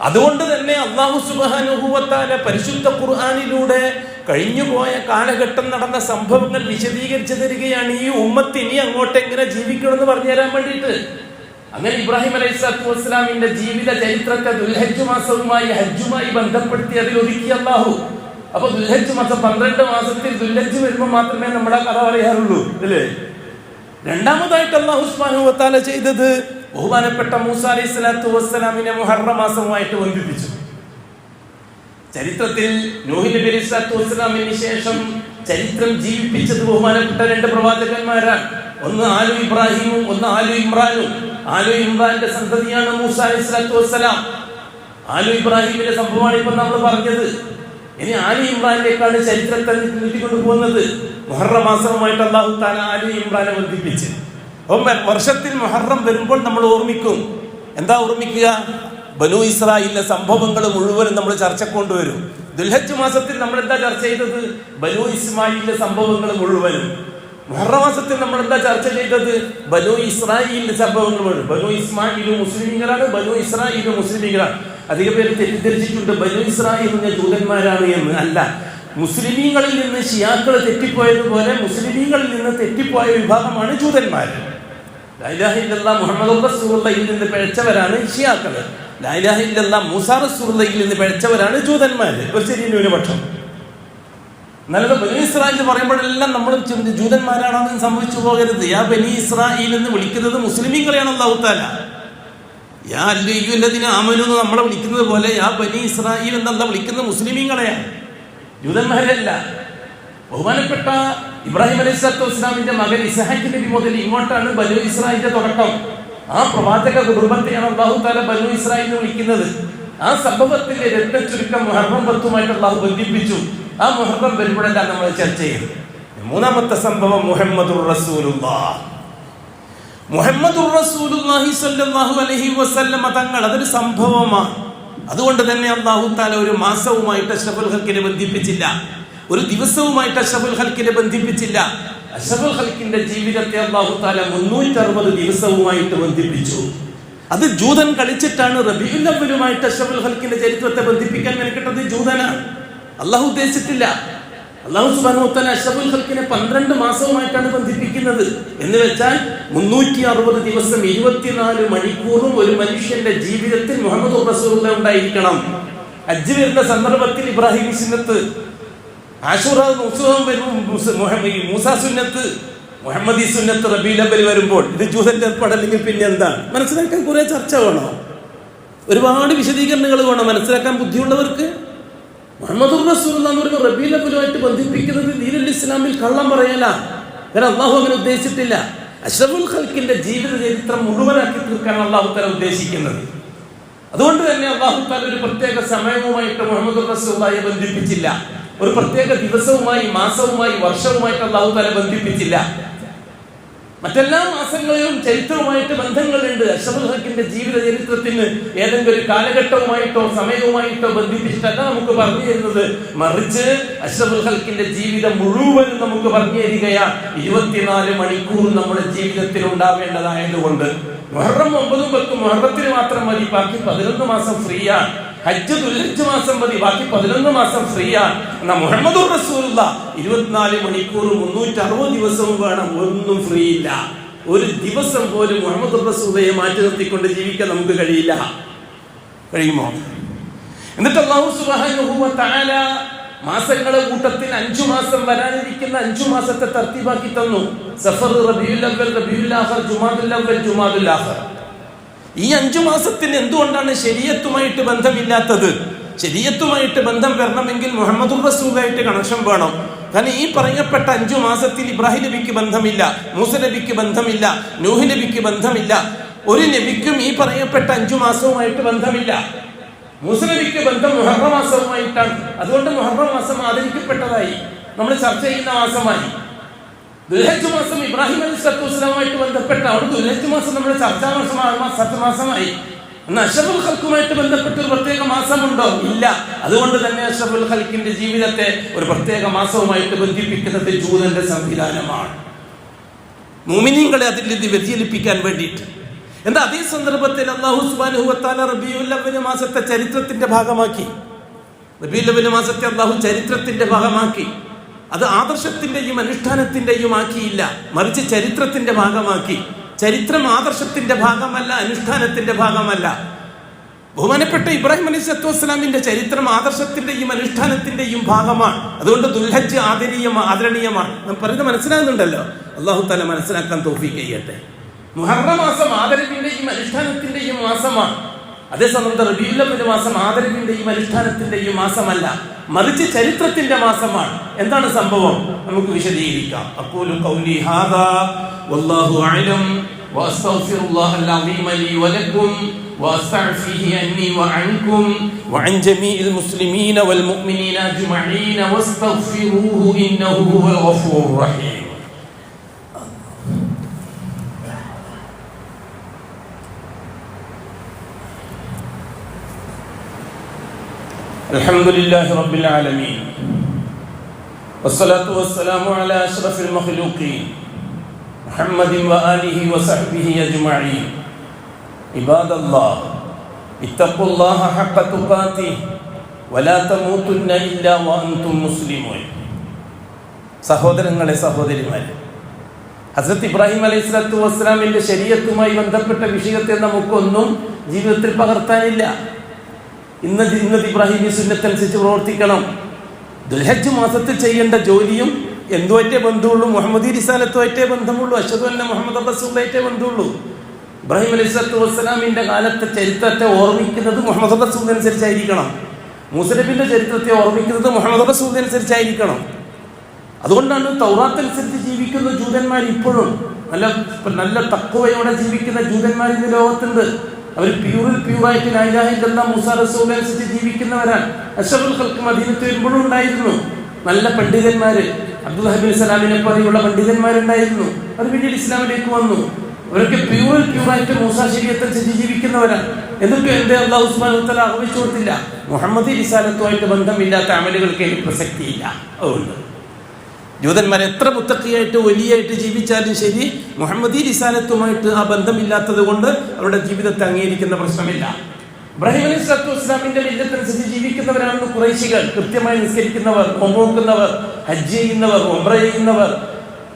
അതുകൊണ്ട് തന്നെ അല്ലാഹു സുബ്ഹാനഹു വ തആല പരിശുദ്ധ ഖുർആനിലൂടെ കഴിഞ്ഞുപോയ കാലഘട്ടം നടന്ന സംഭവങ്ങൾ വിശദീകരിച്ചു തരികയാണ്. ഈ ഉമ്മത്ത് ഇനി അങ്ങോട്ട് എങ്ങനെ ജീവിക്കണമെന്ന് പറഞ്ഞു തരാൻ വേണ്ടിയിട്ട്. അങ്ങനെ ഇബ്രാഹിം അലൈഹിസ്സലാത്തു വസ്സലാമിന്റെ ജീവിത ചരിത്രത്തെ ദുൽഹജ്ജ് മാസവുമായി ഹജ്ജുമായി ബന്ധപ്പെടുത്തി അതിൽ ഒതുക്കി അല്ലാഹു. അപ്പൊ ദുൽഹജ്ജ് മാസം 12 മാസത്തിൽ ദുൽഹജ്ജ് വരുമ്പോൾ മാത്രമേ നമ്മുടെ കഥ പറയാറുള്ളൂ, അല്ലേ? രണ്ടാമതായിട്ട് അല്ലാഹു സുബ്ഹാനഹു വ തആല ചെയ്തത് ബഹുമാനപ്പെട്ട മൂസ അലൈഹിസ്സലാത്തു വസ്സലാമിനെ മുഹറം മാസവുമായിട്ട് ബന്ധിപ്പിച്ചു. ചരിത്രത്തിൽ നൂഹ് നബി അലൈഹിസ്സലാത്തു വസ്സലാമിന് ശേഷം ചരിത്രം ജീവിപ്പിച്ചത് ബഹുമാനപ്പെട്ട 2 പ്രവാചകന്മാരാണ്. ഒന്ന് ആലു ഇബ്രാഹിമും ഒന്ന് ആലു ഇമ്രാനും. ആലു ഇമ്രാന്റെ സന്തതിയാണ് മൂസ അലൈഹിസ്സലാത്തു വസ്സലാം. ആലു ഇബ്രാഹിമിന്റെ സംഭവമാണ് ഇപ്പൊ നമ്മൾ പറഞ്ഞത്. ഇനി ആലു ഇമ്രാനിലേക്കാണ് ചരിത്രത്തെ നീട്ടിക്കൊണ്ടു പോകുന്നത്. മുഹറം മാസവുമായിട്ട് അല്ലാഹു തആല ആലു ഇമ്രാനെ ബന്ധിപ്പിച്ച് വർഷത്തിൽ മുഹറം വരുമ്പോൾ നമ്മൾ ഓർമ്മിക്കും. എന്താ ഓർമ്മിക്കുക? ബനു ഇസ്രായേലിലെ സംഭവങ്ങൾ മുഴുവനും നമ്മൾ ചർച്ചയ്ക്ക് കൊണ്ടുവരും. ദുൽഹജ്ജ് മാസത്തിൽ നമ്മൾ എന്താ ചർച്ച ചെയ്തത്? ബനു ഇസ്മായിലിലെ സംഭവങ്ങൾ മുഴുവനും. മുഹറം മാസത്തിൽ നമ്മൾ എന്താ ചർച്ച ചെയ്തത്? ബനു ഇസ്രായേലിന്റെ സംഭവങ്ങൾ മുഴുവൻ. ബനു ഇസ്മായിലും മുസ്ലിമീങ്ങളാണ്, ബനു ഇസ്രായേലും മുസ്ലിമീങ്ങളാണ്. അധിക പേര് തെറ്റിദ്ധരിച്ചിട്ടുണ്ട് ബനു ഇസ്രായേൽ എന്ന ജൂതന്മാരാണ് എന്ന്. അല്ല, മുസ്ലിമീങ്ങളിൽ നിന്ന് ഷിയാക്കൾ തെറ്റിപ്പോയതുപോലെ മുസ്ലിമീങ്ങളിൽ നിന്ന് തെറ്റിപ്പോയ വിഭാഗമാണ് ജൂതന്മാർ. ലാ ഇലാഹ ഇല്ലല്ലാഹ് മുഹമ്മദുർ റസൂലുള്ളാഹിൽ നിന്ന് പിഴച്ചവരാണ് ഷിയാക്കൾ. ലാ ഇലാഹ ഇല്ലല്ലാഹ് മൂസാ റസൂലുള്ളാഹിൽ നിന്ന് പിഴച്ചവരാണ് ജൂതന്മാർ. ഒരു ചെറിയ ന്യൂനപക്ഷം. എന്നാലും ബനു ഇസ്രായേൽ പറയുമ്പോഴെല്ലാം നമ്മൾ ജൂതന്മാരാണെന്ന് സംഭവിച്ചു പോകരുത്. യാ ബനി ഇസ്രായേൽ എന്ന് വിളിക്കുന്നത് മുസ്ലിമീങ്ങളെയാണ് അല്ലാഹു തആല. യാ അയ്യുഹല്ലദീന ആമനൂ എന്ന് നമ്മളെ വിളിക്കുന്നത് പോലെ യാ ബനി ഇസ്രായേൽ എന്നല്ല വിളിക്കുന്നത് മുസ്ലിമീങ്ങളെയാണ്, ജൂതന്മാരല്ല. ബഹുമാനപ്പെട്ട ഇബ്രാഹിം അലൈഹിസ്സലാത്തു വസ്സലാമിന്റെ മകൻ ഇസ്ഹാഖ് നബി മുതൽ ഇങ്ങോട്ടാണ് ബനു ഇസ്രായേലിന്റെ തുടക്കം. ആ പ്രവാചക കുടുംബത്തെയാണ് അല്ലാഹു തആല ബനു ഇസ്രായേൽ എന്ന് വിളിക്കുന്നത്. ആ സംഭവത്തിന്റെ രത്നച്ചുരുക്കം മുഹറം 10 അല്ലാഹു ബന്ധിപ്പിച്ചു. ആ മുഹറം വരുമ്പോഴെല്ലാം നമ്മൾ ചർച്ച ചെയ്തു. മൂന്നാമത്തെ സംഭവം മുഹമ്മദുർ റസൂലുള്ളാഹ്. മുഹമ്മദുർ റസൂലുള്ളാഹി സ്വല്ലല്ലാഹു അലൈഹി വസല്ലം തങ്ങൾ അതൊരു സംഭവമാണ്. അതുകൊണ്ട് തന്നെ അല്ലാഹു തആല ഒരു മാസവുമായിട്ട് അഷ്റഫുൽ ഖൽഖിനെ ബന്ധിപ്പിച്ചില്ല, ഒരു ദിവസവുമായിട്ട് അഷ്റഫുൽ ഖൽഖിനെ ബന്ധിപ്പിച്ചില്ല. അഷ്റഫുൽ ഖൽഖിന്റെ ജീവിതത്തെ അല്ലാഹു തആല 360 ദിവസവുമായിട്ട് ബന്ധിപ്പിച്ചു. അത് ജൂതൻ കളിച്ചിട്ടാണ് റബീഉൽ അവ്വലുമായിട്ട് അഷ്റഫുൽ ഖൽഖിന്റെ ചരിത്രത്തെ ബന്ധിപ്പിക്കാൻ മെനക്കെട്ടത് ജൂതനാണ്. അല്ലാഹു ഉദ്ദേശിച്ചിട്ടില്ല. അല്ലാഹു സുബ്ഹാനഹു വ തആല അഷ്റഫുൽ ഖൽഖിനെ 12 മാസവുമായിട്ടാണ് ബന്ധിപ്പിക്കുന്നത്. എന്ന് വെച്ചാൽ 360 ദിവസം 24 മണിക്കൂറും ഒരു മനുഷ്യന്റെ ജീവിതത്തിൽ മുഹമ്മദ് റസൂലുള്ളാഹി ഉണ്ടായിരിക്കണം. ഹജ്ജ് വരുന്ന സന്ദർഭത്തിൽ ഇബ്രാഹിം സുന്നത്ത്, ആശൂറ ഉത്സവം വരുമ്പോൾ മൂസാ സുന്നത്ത്, മുഹമ്മദി സുന്നത്ത്, റബീഉൽ അവ്വൽ വരുമ്പോൾ ഇത് ജൂതന്റെ ഏർപ്പാടല്ലെങ്കിൽ പിന്നെ എന്താണ്? മനസ്സിലാക്കാൻ കുറെ ചർച്ച വേണം, ഒരുപാട് വിശദീകരണങ്ങൾ വേണം മനസ്സിലാക്കാൻ ബുദ്ധിയുള്ളവർക്ക്. മുഹമ്മദുർ റസൂലുള്ളാഹി എന്ന് പറയുമ്പോൾ റബീഉൽ അവ്വലുമായിട്ട് ബന്ധിപ്പിക്കുന്നത് ദീനുൽ ഇസ്ലാമിൽ കള്ളം പറയല. കാരണം അല്ലാഹു അങ്ങനെ ഉദ്ദേശിച്ചിട്ടില്ല. അഷ്റഫുൽ ഖൽഖിന്റെ ജീവിത ചരിത്രം മുഴുവനാക്കി തീർക്കാൻ അല്ലാഹു തആല ഉദ്ദേശിക്കുന്നത്. അതുകൊണ്ട് തന്നെ അല്ലാഹു തആല ഒരു പ്രത്യേക സമയവുമായിട്ട് മുഹമ്മദുർ റസൂലുള്ളാഹിയെ ബന്ധിപ്പിച്ചില്ല. ഒരു പ്രത്യേക ദിവസവുമായി, മാസവുമായി, വർഷവുമായിട്ട് അല്ലാഹു തആല ബന്ധിപ്പിച്ചില്ല. മറ്റെല്ലാ മാസങ്ങളിലും ചരിത്രവുമായിട്ട് ബന്ധങ്ങളുണ്ട്. അഷ്റഫുൽ ഖൽഖിന്റെ ജീവിത ചരിത്രത്തിന് ഏതെങ്കിലും ഒരു കാലഘട്ടവുമായിട്ടോ സമയവുമായിട്ടോ ബന്ധിപ്പിച്ചിട്ടല്ല നമുക്ക് പറഞ്ഞു തരുന്നത്. മറിച്ച് അഷ്റഫുൽ ഖൽഖിന്റെ ജീവിതം മുഴുവനും നമുക്ക് പറഞ്ഞു തരികയാണ്. 24 മണിക്കൂർ നമ്മുടെ ജീവിതത്തിൽ ഉണ്ടാവേണ്ടതായതുകൊണ്ട് മുഹറം 9 10 മുഹറത്തിന് മാത്രം മതി, ബാക്കി 11 മാസം ഫ്രീയാണ്. ഹജ്ജ് ദുൽഹജ്ജ് മാസം മതി, ബാക്കി 11 മാസം ഫ്രീയാണ്. എന്നാ മുഹമ്മദുർ റസൂലുള്ളാഹി 24 മണിക്കൂർ 360 ദിവസവും വേണം, ഒന്നും ഫ്രീ ഇല്ല. ഒരു ദിവസം പോലും മുഹമ്മദുർ റസൂലുള്ളാഹിയെ മാറ്റി നിർത്തിക്കൊണ്ട് ജീവിക്കാൻ നമുക്ക് കഴിയില്ല. കഴിയുമോ? എന്നിട്ട് അല്ലാഹു സുബ്ഹാനഹു വ തആല മാസങ്ങളുടെ കൂട്ടത്തിൽ 5 മാസം വരാനിരിക്കുന്ന 5 മാസത്തെ തർത്തീബാക്കി തന്നു. സഫർ, റബീഉൽ അവ്വൽ, റബീഉൽ ആഖിർ, ജുമാദുൽ അവ്വൽ, ജുമാദുൽ ആഖിർ. ഈ 5 മാസത്തിന് എന്തുകൊണ്ടാണ് ശരീഅത്തുമായിട്ട് ബന്ധമില്ലാത്തത്? ശരീഅത്തുമായിട്ട് ബന്ധം വരണമെങ്കിൽ മുഹമ്മദുർ റസൂലുള്ളാഹിയായിട്ട് കണക്ഷൻ വേണം. കാരണം ഈ പറയപ്പെട്ട 5 മാസത്തിൽ ഇബ്രാഹിം നബിക്ക് ബന്ധമില്ല, മൂസ നബിക്ക് ബന്ധമില്ല, നൂഹ് നബിക്ക് ബന്ധമില്ല. ഒരു നബിക്കും ഈ പറയപ്പെട്ട 5 മാസവുമായിട്ട് ബന്ധമില്ല. മൂസ നബിക്ക് ബന്ധം മുഹറം മാസവുമായിട്ടാണ്. അതുകൊണ്ട് മുഹറം മാസം ആദരിക്കപ്പെട്ടതായി, നമ്മൾ ചർച്ച ചെയ്യുന്ന മാസമായി. ദുൽഹജ്ജ് മാസം ഇബ്രാഹിം അലൈഹിസ്സലാത്തു വസ്സലാമുമായിട്ട് ബന്ധപ്പെട്ട അവിടെ ദുൽഹജ്ജ് മാസം നമ്മുടെ ചർച്ചാ മാസമായി. എന്നാൽ അഷ്റഫുൽ ഖൽഖുമായിട്ട് ബന്ധപ്പെട്ട ഒരു പ്രത്യേക മാസമുണ്ടോ? ഇല്ല. അതുകൊണ്ട് തന്നെ അഷ്റഫുൽ ഖൽഖിന്റെ ജീവിതത്തെ ഒരു പ്രത്യേക മാസവുമായിട്ട് ബന്ധിപ്പിക്കുന്നത് ജൂതന്റെ സംവിധാനമാണ്, മുഅ്മിനീങ്ങളെ അതിൽ നിന്ന് വ്യതിചലിപ്പിക്കാൻ വേണ്ടിയിട്ട്. എന്താ അതേ സന്ദർഭത്തിൽ അല്ലാഹു സുബ്ഹാനഹു വ തആല റബീഉൽ അവ്വൽ മാസത്തെ ചരിത്രത്തിന്റെ ഭാഗമാക്കി. റബീഉൽ അവ്വൽ മാസത്തെ അല്ലാഹു ചരിത്രത്തിന്റെ ഭാഗമാക്കി. അത് ആദർശത്തിന്റെയും അനുഷ്ഠാനത്തിന്റെയും ആക്കിയില്ല, മറിച്ച് ചരിത്രത്തിന്റെ ഭാഗമാക്കി. ചരിത്രം ആദർശത്തിന്റെ ഭാഗമല്ല, അനുഷ്ഠാനത്തിന്റെ ഭാഗമല്ല. ബഹുമാനപ്പെട്ട ഇബ്രാഹിം അലൈഹിസ്സലാത്തു വസ്സലാമിന്റെ ചരിത്രം ആദർശത്തിന്റെയും അനുഷ്ഠാനത്തിന്റെയും ഭാഗമാണ്. അതുകൊണ്ട് ദുൽഹജ്ജ് ആദരണീയമാണ്. നാം പറയുന്നത് മനസ്സിലാകുന്നുണ്ടല്ലോ. അല്ലാഹു തആല മനസ്സിലാക്കാൻ തൗഫീഖ് ചെയ്യട്ടെ. മുഹറം മാസം ആദരവിന്റെയും അനുഷ്ഠാനത്തിന്റെയും മാസമാണ്. അതേസമയത്ത് റബീഉൽ അവ്വൽ മാസം ആദരവിന്റെയും അനുഷ്ഠാനത്തിന്റെയും മാസമല്ല, മറിച്ച് ചരിത്രത്തിന്റെ മാസമാണ്. എന്താണ് സംഭവം? നമുക്ക് വിശദീകരിക്കാം. അഖൂലു ഖൗലി ഹാദാ വല്ലാഹു അഅലം വഅസ്തഗ്ഫിറുല്ലാഹൽ അസീമ ലി വലക്കും വഅസ്തഗ്ഫിഹി അന്നി വഅൻകും വഅൻ ജമീഇൽ മുസ്ലിമീന വൽ മുഅ്മിനീന അജ്മഈന വസ്തഗ്ഫിറൂഹു ഇന്നഹു ഹുവൽ ഗഫൂറുർ റഹീം. അൽഹംദുലില്ലാഹി റബ്ബിൽ ആലമീൻ വസ്സലാത്തു വസ്സലാമു അലാ അഷ്റഫിൽ മഖ്ലൂഖീൻ മുഹമ്മദിൻ വആലിഹി വസഹ്ബിഹി അജ്മഈൻ. ഇബാദല്ലാഹ് ഇത്തഖുല്ലാഹ ഹഖ്ക തുഖാതിഹി വലാ തമൂതുന്ന ഇല്ലാ വഅൻതും മുസ്ലിമൂൻ. സഹോദരങ്ങളെ, സഹോദരിമാരെ, ഹസ്രത്ത് ഇബ്രാഹിം അലൈഹിസ്സലാത്തു വസ്സലാമിന്റെ ശരീഅത്തുമായി ബന്ധപ്പെട്ട വിഷയത്തെ നമുക്കൊന്നും ജീവിതത്തിൽ പകർത്താനില്ല. ഇന്ന് ഇബ്രാഹിമി സുന്നത്തനുസരിച്ച് പ്രവർത്തിക്കണം. ദുൽഹജ്ജ് മാസത്തിൽ ചെയ്യേണ്ട ജോലിയും എന്തുമായിട്ടേ ബന്ധമുള്ളൂ? മുഹമ്മദി റിസാലത്തുമായിട്ടേ ബന്ധമുള്ളൂ. അശ്ഹദു അന്ന മുഹമ്മദ് റസൂലുള്ളാഹിയെ ബന്ധമുള്ളൂ. ഇബ്രാഹിം അലൈഹിസ്സലാത്തു വസ്സലാമിന്റെ കാലത്തെ ചരിത്രത്തെ ഓർമ്മിക്കുന്നത് മുഹമ്മദ് റസൂലിനനുസരിച്ചായിരിക്കണം. മൂസ നബിയുടെ ചരിത്രത്തെ ഓർമ്മിക്കുന്നത് മുഹമ്മദ് റസൂലിനനുസരിച്ചായിരിക്കണം. അതുകൊണ്ടാണ് തൗറാത്ത് അനുസരിച്ച് ജീവിക്കുന്ന ജൂതന്മാർ ഇപ്പോഴും നല്ല തഖ്വയോടെ ജീവിക്കുന്ന ജൂതന്മാർ ഇന്ന് ലോകത്തുണ്ട്. അവർ പ്യൂറായിട്ട് ലാ ഇലാഹ ഇല്ലല്ലാഹ് മൂസാ റസൂൽ അനുസരിച്ച് ജീവിക്കുന്നവരാണ്. അഷ്റഫുൽ ഖൽഖ് മദീനത്ത് വരുമ്പോഴും ഉണ്ടായിരുന്നു നല്ല പണ്ഡിതന്മാര്. അബ്ദുല്ലാഹി ഇബ്നു സലാമിനെ പോലെയുള്ള പണ്ഡിതന്മാരുണ്ടായിരുന്നു. അവർ പിന്നീട് ഇസ്ലാമിലേക്ക് വന്നു. അവരൊക്കെ പ്യൂറായിട്ട് മൂസാ ശരീഅത്ത് അനുസരിച്ച് ജീവിക്കുന്നവരാണ്. എന്നിട്ട് എന്റെ അല്ലാഹു സുബ്ഹാനഹു വ തആല ആവശ്യം കൊടുത്തില്ല. മുഹമ്മദി റിസാലത്തുമായിട്ട് ബന്ധമില്ലാത്ത അമലുകൾക്ക് പ്രസക്തിയില്ല. അതുകൊണ്ട് ജൂതന്മാർ എത്ര മുത്തഖിയായിട്ട് വലിയായിട്ട് ജീവിച്ചാലും ശരി, മുഹമ്മദി റിസാലത്തുമായിട്ട് ആ ബന്ധമില്ലാത്തത് കൊണ്ട് അവരുടെ ജീവിതത്തെ അംഗീകരിക്കുന്ന പ്രശ്നമില്ല. ഇബ്രാഹിം അലൈഹിസ്സലാത്തു വസ്സലാമിന്റെ മില്ലത്തനുസരിച്ച് ജീവിക്കുന്നവരാണ് ഖുറൈശികൾ. കൃത്യമായി നിസ്കരിക്കുന്നവർ, നോമ്പുനോക്കുന്നവർ, ഹജ്ജ് ചെയ്യുന്നവർ, ഉംറ ചെയ്യുന്നവർ,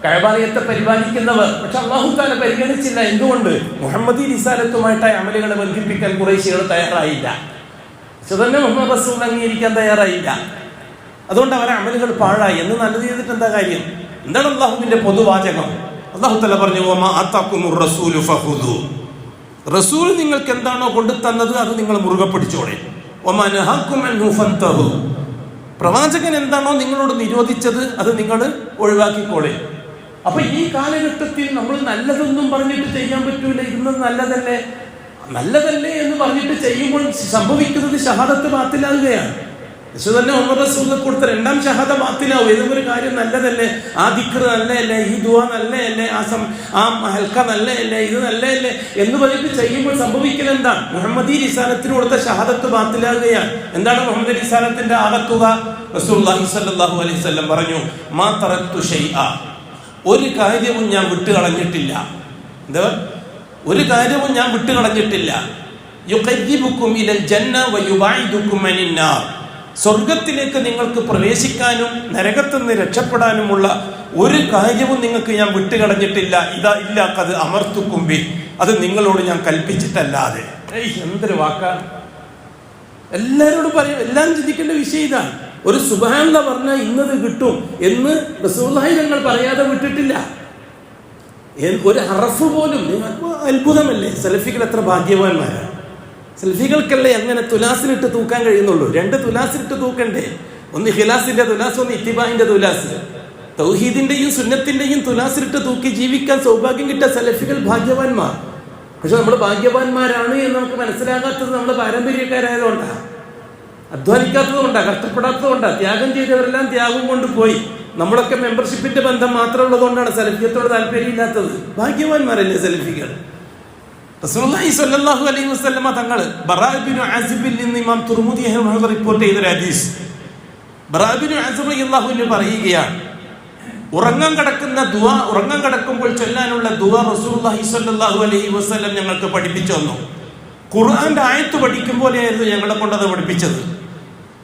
കഅബാലയത്തെ പരിപാലിക്കുന്നവർ. പക്ഷെ അല്ലാഹു തആല പരിഗണിച്ചില്ല. എന്തുകൊണ്ട്? മുഹമ്മദി റിസാലത്തുമായിട്ടായ അമലുകളെ ബന്ധിപ്പിക്കാൻ ഖുറൈശികൾ തയ്യാറായില്ല. തന്നെ മുഹമ്മദ് റസൂൽ അംഗീകരിക്കാൻ തയ്യാറായില്ല. അതുകൊണ്ട് അവരെ അമലുകൾ പാഴായി. എന്ന് നല്ലത് ചെയ്തിട്ട് എന്താ കാര്യം? എന്താണ് അള്ളാഹുവിന്റെ പൊതുവാചകം? അല്ലാഹു തആല പറഞ്ഞു, വമാ അതാകുമുർ റസൂലു ഫഖുദു. റസൂൽ നിങ്ങൾക്ക് എന്താണോ കൊണ്ടു തന്നത് അത് നിങ്ങൾ മുറുകെ പിടിച്ചോളെ. വമാ നഹകും അൻഹു ഫൻതഹു. പ്രവാചകൻ എന്താണോ നിങ്ങളോട് നിരോധിച്ചത് അത് നിങ്ങൾ ഒഴിവാക്കിക്കോളെ. അപ്പൊ ഈ കാലഘട്ടത്തിൽ നമ്മൾ നല്ലതൊന്നും പറഞ്ഞിട്ട് ചെയ്യാൻ പറ്റൂല. ഇന്ന് നല്ലതല്ലേ എന്ന് പറഞ്ഞിട്ട് ചെയ്യുമ്പോൾ സംഭവിക്കുന്നത് ഷഹാദത്ത് ബാത്തിലാകുകയാണ്. തന്നെ ഉമർ റസൂൽ കൊടുത്ത രണ്ടാം ഷഹാദ ബാത്തിലാവും. ഏതെങ്കിലും ഒരു കാര്യം നല്ലതല്ലേ, ആ ദിക്ർ നല്ലതല്ലേ, ഈ ദുആ നല്ലതല്ലേ, ആ ഹൽക്ക നല്ലതല്ലേ, ഇത് നല്ലതല്ലേ എന്ന് പറഞ്ഞിട്ട് ചെയ്യുമ്പോൾ സംഭവിക്കുന്നത് എന്താണ്? മുഹമ്മദി റിസാലത്തിന് കൊടുത്ത ഷഹാദത്ത് ബാത്തിലാകുകയാണ്. എന്താണ് മുഹമ്മദ് റിസാലത്തിന്റെ ആകത്തുക? റസൂലുള്ളാഹി സ്വല്ലല്ലാഹു അലൈഹി വസല്ലം പറഞ്ഞു, മാ തറക്തു ഷൈഅ. ഒരു കാര്യവും ഞാൻ വിട്ടുകളഞ്ഞിട്ടില്ല. എന്താ? ഒരു കാര്യവും ഞാൻ വിട്ടുകളഞ്ഞിട്ടില്ല. യുഖർരിബുക്കും ഇലൽ ജന്ന വയുബൈദുക്കും അനിൻ നാർ. സ്വർഗത്തിലേക്ക് നിങ്ങൾക്ക് പ്രവേശിക്കാനും നരകത്തിൽ നിന്ന് രക്ഷപ്പെടാനുമുള്ള ഒരു കാര്യവും നിങ്ങൾക്ക് ഞാൻ വിട്ടുകളഞ്ഞിട്ടില്ല. ഇതാ ഇല്ല അത് അമർത്തുക്കും ബി. അത് നിങ്ങളോട് ഞാൻ കൽപ്പിച്ചിട്ടല്ലാതെ. എന്തൊരു വാക്കാ! എല്ലാവരോടും പറയും, എല്ലാം ചിന്തിക്കേണ്ട വിഷയം ഇതാണ്. ഒരു സുബ്ഹാനല്ലാഹ് പറഞ്ഞാൽ ഇന്നത് കിട്ടും എന്ന് റസൂലുള്ളാഹി തങ്ങൾ പറയാതെ വിട്ടിട്ടില്ല. ഒരു ഹറഫ് പോലും. അത്ഭുതമല്ലേ? സലഫികൾ എത്ര ഭാഗ്യവാന്മാരാണ്. സെൽഫികൾക്കല്ലേ അങ്ങനെ തുലാസിലിട്ട് തൂക്കാൻ കഴിയുന്നുള്ളൂ. 2 തുലാസിലിട്ട് തൂക്കണ്ടേ? ഒന്ന് ഖിലാസിന്റെ തുലാസ്, ഒന്ന് ഇത്തിബാഹിന്റെ തുലാസ്. തൗഹീദിന്റെയും സുന്നത്തിന്റെയും തുലാസിലിട്ട് തൂക്കി ജീവിക്കാൻ സൗഭാഗ്യം കിട്ടിയ സലഫികൾ ഭാഗ്യവാന്മാർ. പക്ഷെ നമ്മൾ ഭാഗ്യവാന്മാരാണ് എന്ന് നമുക്ക് മനസ്സിലാകാത്തത് നമ്മുടെ പാരമ്പര്യക്കാരായതുകൊണ്ടാണ്, അധ്വാനിക്കാത്തത് കൊണ്ടാണ്, കഷ്ടപ്പെടാത്തത് കൊണ്ടാണ്. ത്യാഗം ചെയ്തവരെല്ലാം ത്യാഗം കൊണ്ട് പോയി. നമ്മളൊക്കെ മെമ്പർഷിപ്പിന്റെ ബന്ധം മാത്രം ഉള്ളതുകൊണ്ടാണ് സലഫിയത്തോട് താല്പര്യമില്ലാത്തത്. ഭാഗ്യവാന്മാരല്ലേ സലഫികൾ? റസൂലുള്ളാഹി സ്വല്ലല്ലാഹു അലൈഹി വസല്ലമ തങ്ങൾ ബറാ ഇബ്നു അസിബിൽ നിന്ന് ഇമാം തുർമുദി റിപ്പോർട്ട് ചെയ്ത ഹദീസ്, ബറാ ഇബ്നു അസിബ് റളിയല്ലാഹു അൻഹു പറയുകയാണ്, ഉറങ്ങാൻ കിടക്കുമ്പോൾ ചൊല്ലാനുള്ള ദുആ റസൂലുള്ളാഹി സ്വല്ലല്ലാഹു അലൈഹി വസല്ലം ഞങ്ങൾക്ക് പഠിപ്പിച്ചു തന്നു. ഖുർആന്റെ ആയത്ത് പഠിക്കുമ്പോഴായിരുന്നു ഞങ്ങളെ കൊണ്ടത് പഠിപ്പിച്ചത്.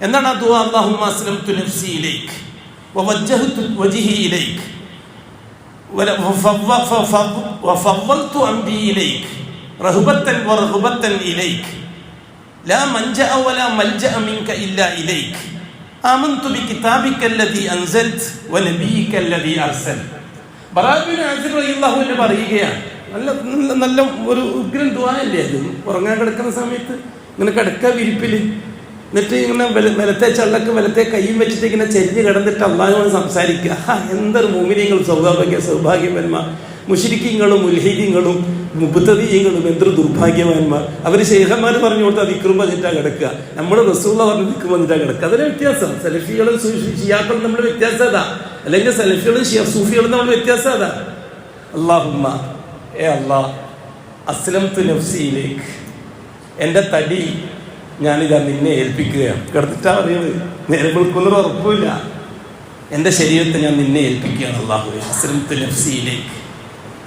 എന്താണ് ആ ദുആ? അല്ലാഹുമ്മ അസ്ലംതു നഫ്സി ഇലൈക് വവജ്ജഹ്തു വജ്ഹി ഇലൈക് വഫവ്വൽതു അംരി ഇലൈക് റഹ്ബത്തൻ വറഗ്ബത്തൻ ഇലൈക് ലാ മൻജഅ വലാ മൽജഅ മിൻക ഇല്ലാ ഇലൈക് ആമൻതു ബികിതാബിക അല്ലദീ അൻസൽത വനബിയിക അല്ലദീ അർസൽത. ബറാ ഇബ്നു അസിബ് റളിയല്ലാഹു അൻഹു പറയുകയാണ്, നല്ല ഒരു ഉഗ്രൻ ദുആ അല്ലേ അത്? ഉറങ്ങാൻ കിടക്കുന്ന സമയത്ത് ഇങ്ങനെ കിടക്ക വിരിപ്പില്, എന്നിട്ട് ഇങ്ങനെ വലത്തെ ചള്ളക്ക് വലത്തെ കൈയും വെച്ചിട്ട് ഇങ്ങനെ ചെരിഞ്ഞ് കിടന്നിട്ട് അള്ളാഹുവോട് സംസാരിക്കുക. എന്തൊരു മുഅ്മിനീങ്ങളും സൗഭാഗ്യവാന്മാർ, മുശ്രിക്കീങ്ങളും മുൽഹിദീങ്ങളും മുബ്തദീങ്ങളും എന്തൊരു ദുർഭാഗ്യവാന്മാർ. അവർ ശൈഖന്മാർ പറഞ്ഞു കൊടുത്താൽ ദിക്റും പറഞ്ഞിട്ടാണ് കിടക്കുക, നമ്മൾ റസൂലുള്ള പറഞ്ഞ് ദിക്റും പറഞ്ഞിട്ടാണ് കിടക്കുക. അതിന് വ്യത്യാസം. സലഫികളും ഷിയാക്കളും നമ്മൾ വ്യത്യാസം അതാ, അല്ലെങ്കിൽ സലഫികളും സൂഫികളും നമ്മൾ വ്യത്യാസം അതാ. അല്ലാഹുമ്മ, ഏ അല്ലാഹ്, അസ്ലംതു നഫ്സി ഇലൈക്, എൻ്റെ തടി ഞാനിതാ നിന്നെ ഏൽപ്പിക്കുകയാണ്. കിടന്നിട്ടാ പറയുന്നത്, നേരെ വിളിക്കുന്നൊരു ഉറപ്പില്ല. എൻ്റെ ശരീരത്തെ ഞാൻ നിന്നെ ഏൽപ്പിക്കുകയാണ്. അല്ലാഹുവേ, അസ്ലംതു നഫ്സി ഇലൈക്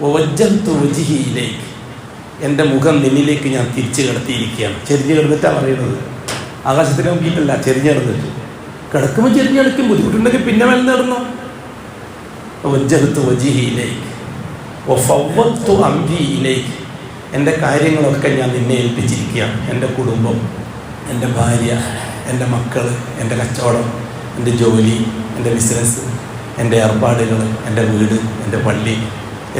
വവജ്ജഹ്തു വജ്ഹി ഇലൈക്, എൻ്റെ മുഖം നിന്നിലേക്ക് ഞാൻ തിരിച്ചു കിടത്തിയിരിക്കുകയാണ്. ചെരിഞ്ഞ് കിടന്നിട്ടാണ് പറയുന്നത്, ആകാശത്തിൽ നോക്കിയിട്ടല്ല, ചെരിഞ്ഞ് കിടന്നിട്ട്. കിടക്കുമ്പോൾ ചെരിഞ്ഞ് കിടക്കും, ബുദ്ധിമുട്ടുണ്ടെങ്കിൽ പിന്നെ മേലെ നടന്നോ. വവജ്ജഹ്തു വജ്ഹി ഇലൈക് വഫവ്വൽതു അംരി ഇലൈക്, എൻ്റെ കാര്യങ്ങളൊക്കെ ഞാൻ നിന്നെ ഏൽപ്പിച്ചിരിക്കുകയാണ്. എൻ്റെ കുടുംബം, എൻ്റെ ഭാര്യ, എൻ്റെ മക്കൾ, എൻ്റെ കച്ചവടം, എൻ്റെ ജോലി, എൻ്റെ ബിസിനസ്, എൻ്റെ ഏർപ്പാടുകൾ, എൻ്റെ വീട്, എൻ്റെ പള്ളി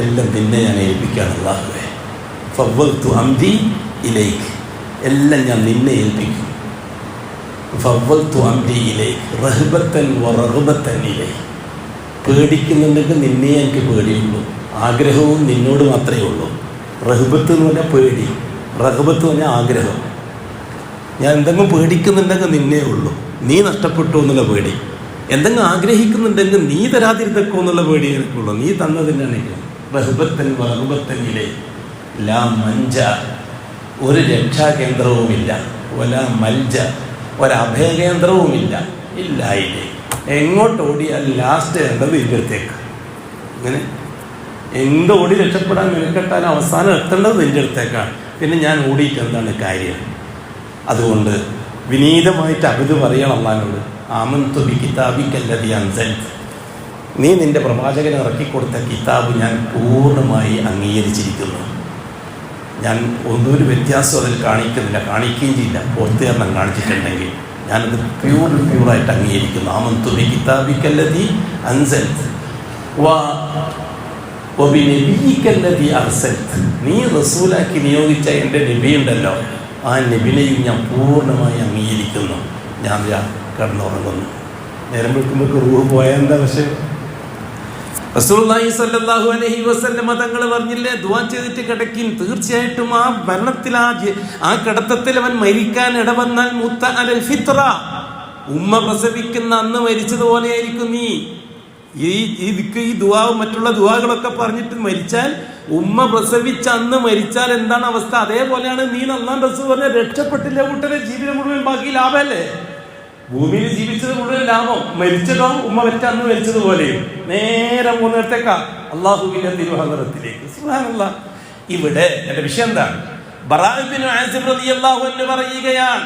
എല്ലാം നിന്നെ ഞാൻ ഏൽപ്പിക്കുകയാണ്. അല്ലാഹുവേ, ഫവ്വൽതു അംരി ഇലൈക്, എല്ലാം ഞാൻ നിന്നെ ഏൽപ്പിക്കും. ഫവ്വൽതു അംരി ഇലൈക് റഹ്ബത്തൻ വറഗ്ബത്തൻ ഇലൈക്, പേടിക്കുന്നുണ്ടെങ്കിൽ നിന്നെ എനിക്ക് പേടിയുള്ളൂ, ആഗ്രഹവും നിന്നോട് മാത്രമേ ഉള്ളൂ. റഹ്ബത്ത് എന്ന് പറഞ്ഞാൽ പേടി, റഹ്ബത്ത് എന്ന് പറഞ്ഞാൽ ആഗ്രഹം. ഞാൻ എന്തെങ്കിലും പേടിക്കുന്നുണ്ടെങ്കിൽ നിന്നേ ഉള്ളൂ, നീ നഷ്ടപ്പെട്ടു എന്നുള്ള പേടി. എന്തെങ്കിലും ആഗ്രഹിക്കുന്നുണ്ടെങ്കിൽ നീ തരാതിരുന്നേക്കോ എന്നുള്ള പേടി എനിക്കുള്ളൂ, നീ തന്നതിനാണെങ്കിൽ. റഹ്ബത്തൻ വറഗ്ബത്തൻ ഇലൈക് ലാ മൻജ, ഒരു രക്ഷാകേന്ദ്രവുമില്ല, വല മൽജ, ഒരഭയകേന്ദ്രവുമില്ല, ഇല്ല ഇല്ലേ. എങ്ങോട്ട് ഓടിയാൽ ലാസ്റ്റ് വേണ്ടത് ഇതിൻ്റെടുത്തേക്ക്. ഇങ്ങനെ എന്തോടി രക്ഷപ്പെടാൻ മെനക്കെട്ടാൽ അവസാനം എത്തേണ്ടത് നിൻ്റെ അടുത്തേക്കാണ്. പിന്നെ ഞാൻ ഓടിയിട്ട് എന്താണ് കാര്യം? അതുകൊണ്ട് വിനീതമായിട്ട് അബിദ് പറയണം അല്ലാഹുവോട്, ആമൻതു ബികിതാബിക അല്ലദീ അൻസൽത, നീ നിൻ്റെ പ്രവാചകന് ഇറക്കിക്കൊടുത്ത കിതാബ് ഞാൻ പൂർണ്ണമായി അംഗീകരിച്ചിരിക്കുന്നു. ഞാൻ ഒന്നൊരു വ്യത്യാസം അതിൽ കാണിക്കുന്നില്ല, കാണിക്കുകയും ചെയ്യില്ല. പൂർത്തീകരണം കാണിച്ചിട്ടുണ്ടെങ്കിൽ ഞാനത് പ്യൂറായിട്ട് അംഗീകരിക്കുന്നു. ആമൻതു ബികിതാബിക അല്ലദീ അൻസൽത വബിനബിയിക അല്ലദീ അർസൽത, നീ റസൂലാക്കി നിയോഗിച്ച എൻ്റെ നബിയുണ്ടല്ലോ, ആ നബിനെയും ഞാൻ പൂർണ്ണമായി അംഗീകരിക്കുന്നു. ഞാൻ കിടന്നുറങ്ങുന്നു. നേരം വെക്കുമ്പോൾ റൂഹ് പോയാൽ എന്താ പക്ഷേ? റസൂലുള്ളാഹി സ്വല്ലല്ലാഹു അലൈഹി വസല്ലം തങ്ങൾ പറഞ്ഞില്ലേ, ദുആ ചെയ്തിട്ട് കിടക്കിൻ, തീർച്ചയായിട്ടും ആ മരണത്തിൽ ആ കിടത്തത്തിൽ അവൻ മരിക്കാൻ ഇടവന്നാൽ മുത്ത അലൽ ഫിത്ര, ഉമ്മ പ്രസവിക്കുന്ന അന്ന് മരിച്ചതുപോലെയായിരിക്കും നീ. ഈ ദുആവും മറ്റുള്ള ദുആകളൊക്കെ പറഞ്ഞിട്ട് മരിച്ചാൽ, ഉമ്മ പ്രസവിച്ച അന്ന് മരിച്ചാൽ എന്താണ് അവസ്ഥ, അതേപോലെയാണ് നീ. അല്ലാഹു റസൂൽ പറഞ്ഞ രക്ഷപ്പെട്ടില്ല കൂട്ടരെ, ജീവിതം മുഴുവൻ ബാക്കി ലാഭമല്ലേ. ഭൂമിയിൽ ജീവിച്ചത് മുഴുവൻ ലാഭം, മരിച്ചതോ ഉമ്മ വെച്ച അന്ന് മരിച്ചതുപോലെയും. നേരെ മൂന്നിടത്തേക്കാ അള്ളാഹുവിന്റെ തിരുവഹദറത്തിലേക്ക്. സുബ്ഹാനല്ലാഹ്. ഇവിടെ എന്റെ വിഷയം എന്താണ്? ബറാ ഇബ്നു ആസിബ് റളിയല്ലാഹു അൻഹു പറയുകയാണ്,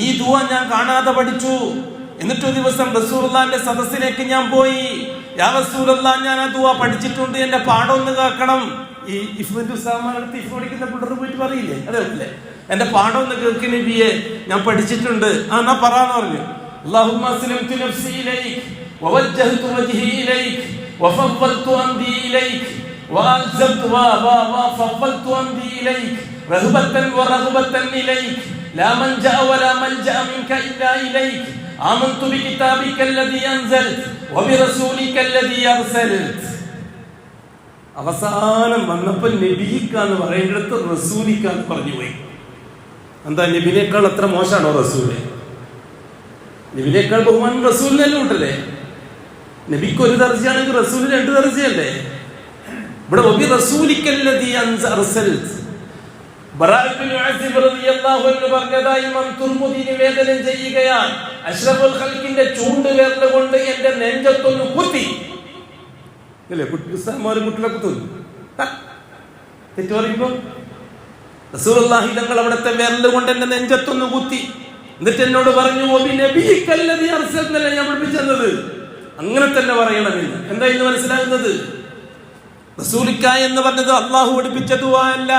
ഈ ദുആ ഞാൻ കാണാതെ പഠിച്ചു. എന്നിട്ടൊരു ദിവസം റസൂലുള്ളാഹിന്റെ സദസ്സിലേക്ക് ഞാൻ പോയി. യാ റസൂലല്ലാഹ്, ഞാൻ ആ ദുആ പഠിച്ചിട്ടുണ്ട്, എന്റെ പാഠം ഒന്ന് കേൾക്കണം. ഈ ഇഫ്തിന്റെ ഉസ്താദന്മാരുടെ ഇഫ് പഠിക്കുന്ന പിള്ളേർ പോയിട്ട് പറയില്ലേ, അതേപോലെ എന്റെ പാഠം ഒന്ന് കേൾക്കുന്ന നബിയെ, ഞാൻ പഠിച്ചിട്ടുണ്ട്. എന്നാ പറയാന്ന് പറഞ്ഞു. അല്ലാഹുമ്മ അസ്ലംതു നഫ്സി ഇലൈക് വവജ്ജഹ്തു വജ്ഹി ഇലൈക് വഫവ്വൽതു അംരി ഇലൈക് വഅൽസംതു വഫവ്വൽതു അംരി ഇലൈക് റഹ്ബത്തൻ വറഗ്ബത്തൻ ഇലൈക് ലാ മൻജഅ വലാ മൽജഅ മിൻക ഇല്ലാ ഇലൈക് ആമൻതു ബികിതാബിക അല്ലദീ അൻസൽത വബിറസൂലിക അല്ലദീ അർസൽത. അവസാനം വന്നപ്പോൾ നബിയിക്കാന്ന് പറയേണ്ടടുത്ത് റസൂലിക്കാന്ന് പറഞ്ഞു പോയി. എന്താ, നബിനേക്കാൾ എത്ര മോശമാണോ റസൂല്? നബിനേക്കാൾ ബഹുമാനം റസൂലിനല്ലേ കൂട്ടല്ലേ? നബിക്ക് ഒരു ദർജയാണെങ്കിൽ റസൂലിന് 2 ദർജയല്ലേ? ഇവിടെ വബിറസൂലിക അല്ലദീ അർസൽത, ബറാഅ ഇബ്നു അസിബ് റളിയല്ലാഹു അൻഹു പറഞ്ഞതായി ഇമാം തുർമുദി നിവേദനം ചെയ്യുകയാണ്, അഷ്റഫുൽ ഖൽഖിന്റെ ചൂണ്ട് വിരൽ കൊണ്ട് എന്റെ നെഞ്ചത്തൊന്ന് കുത്തി. അല്ലേ കുട്ടികളെ കുത്തുന്നു തെറ്റു പറയുമ്പോ റസൂലുള്ളാഹി തങ്ങൾ അവിടുത്തെ വിരൽ കൊണ്ട് എന്റെ നെഞ്ചത്തൊന്ന് കുത്തി. എന്നിട്ട് എന്നോട് പറഞ്ഞു, ഞാൻ പഠിപ്പിച്ചത് അങ്ങനെ തന്നെ പറയണമെന്ന്. എന്താ ഇന്ന് മനസ്സിലാകുന്നത്? റസൂലിക്ക എന്ന് പറഞ്ഞത് അള്ളാഹു പഠിപ്പിച്ച ദുആ അല്ല.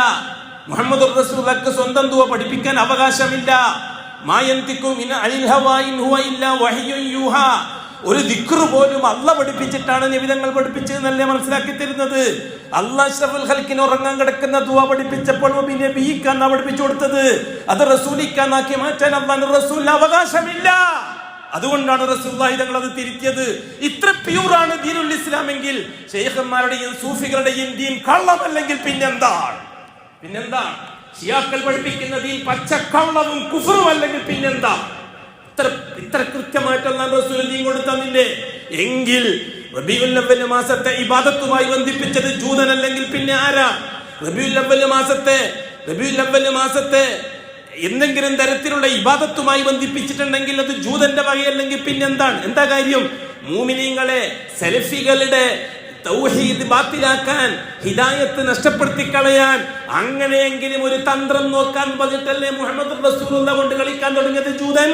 മുഹമ്മദ് റസൂലുള്ളാഹിക്ക് സ്വന്തം ദുആ പഠിപ്പിക്കാൻ അവകാശമില്ല. ഒരു ദിക്ർ പോലും അള്ളാഹ് പഠിപ്പിച്ചിട്ടാണ് നബി തങ്ങൾ പഠിപ്പിച്ചതെന്നല്ലേ മനസ്സിലാക്കി തരുന്നത്. അള്ളാഹ് അഷ്റഫുൽ ഖൽഖിന് ഉറങ്ങാൻ കിടക്കുന്ന ദുആ പഠിപ്പിച്ചപ്പോൾ നബിയിക്കാണ് പഠിപ്പിച്ചു കൊടുത്തത്. അത് റസൂലിക്കാന്നാക്കി മാറ്റാൻ അള്ളാഹുവിന്റെ റസൂലിന് അവകാശമില്ല. അതുകൊണ്ടാണ് റസൂലുള്ളാഹി തങ്ങൾ അത് തിരുത്തിയത്. ഇത്ര പ്യൂറാണ് ദീനുൽ ഇസ്ലാം എങ്കിൽ ശൈഖന്മാരുടെയും സൂഫികളുടെയും ദീൻ കള്ളമല്ലെങ്കിൽ പിന്നെന്താണ്? ഷിയാക്കൾ പഠിപ്പിക്കുന്ന ദീൻ പച്ചക്കള്ളവും കുഫറും അല്ലെങ്കിൽ പിന്നെന്താ? ഇത്ര കൃത്യമായിട്ട് അല്ലാഹു റസൂൽ ദീൻ കൊടുത്തന്നില്ലേ? എങ്കിൽ റബീഉൽ അവ്വൽ മാസത്തെ ഇബാദത്തുമായി ബന്ധിപ്പിച്ചത് ജൂതനല്ലെങ്കിൽ പിന്നെ ആരാ? റബീഉൽ അവ്വൽ മാസത്തെ എന്തെങ്കിലും തരത്തിലുള്ള ഇബാദത്തുമായി ബന്ധിപ്പിച്ചിട്ടുണ്ടെങ്കിൽ അത് ജൂതന്റെ വകയല്ലെങ്കിൽ പിന്നെന്താണ്? എന്താ കാര്യം? മുഅ്മിനീങ്ങളെ സലഫികളുടെ തൗഹീദ് ബാത്തിലാക്കാൻ, ഹിദായത്ത് നഷ്ടപ്പെടുത്തി കളയാൻ, അങ്ങനെയെങ്കിലും ഒരു തന്ത്രം നോക്കാൻ പറഞ്ഞിട്ടല്ലേ മുഹമ്മദ് റസൂലുള്ളാഹി കൊണ്ട് കളിക്കാൻ തുടങ്ങിയത് ജൂതൻ?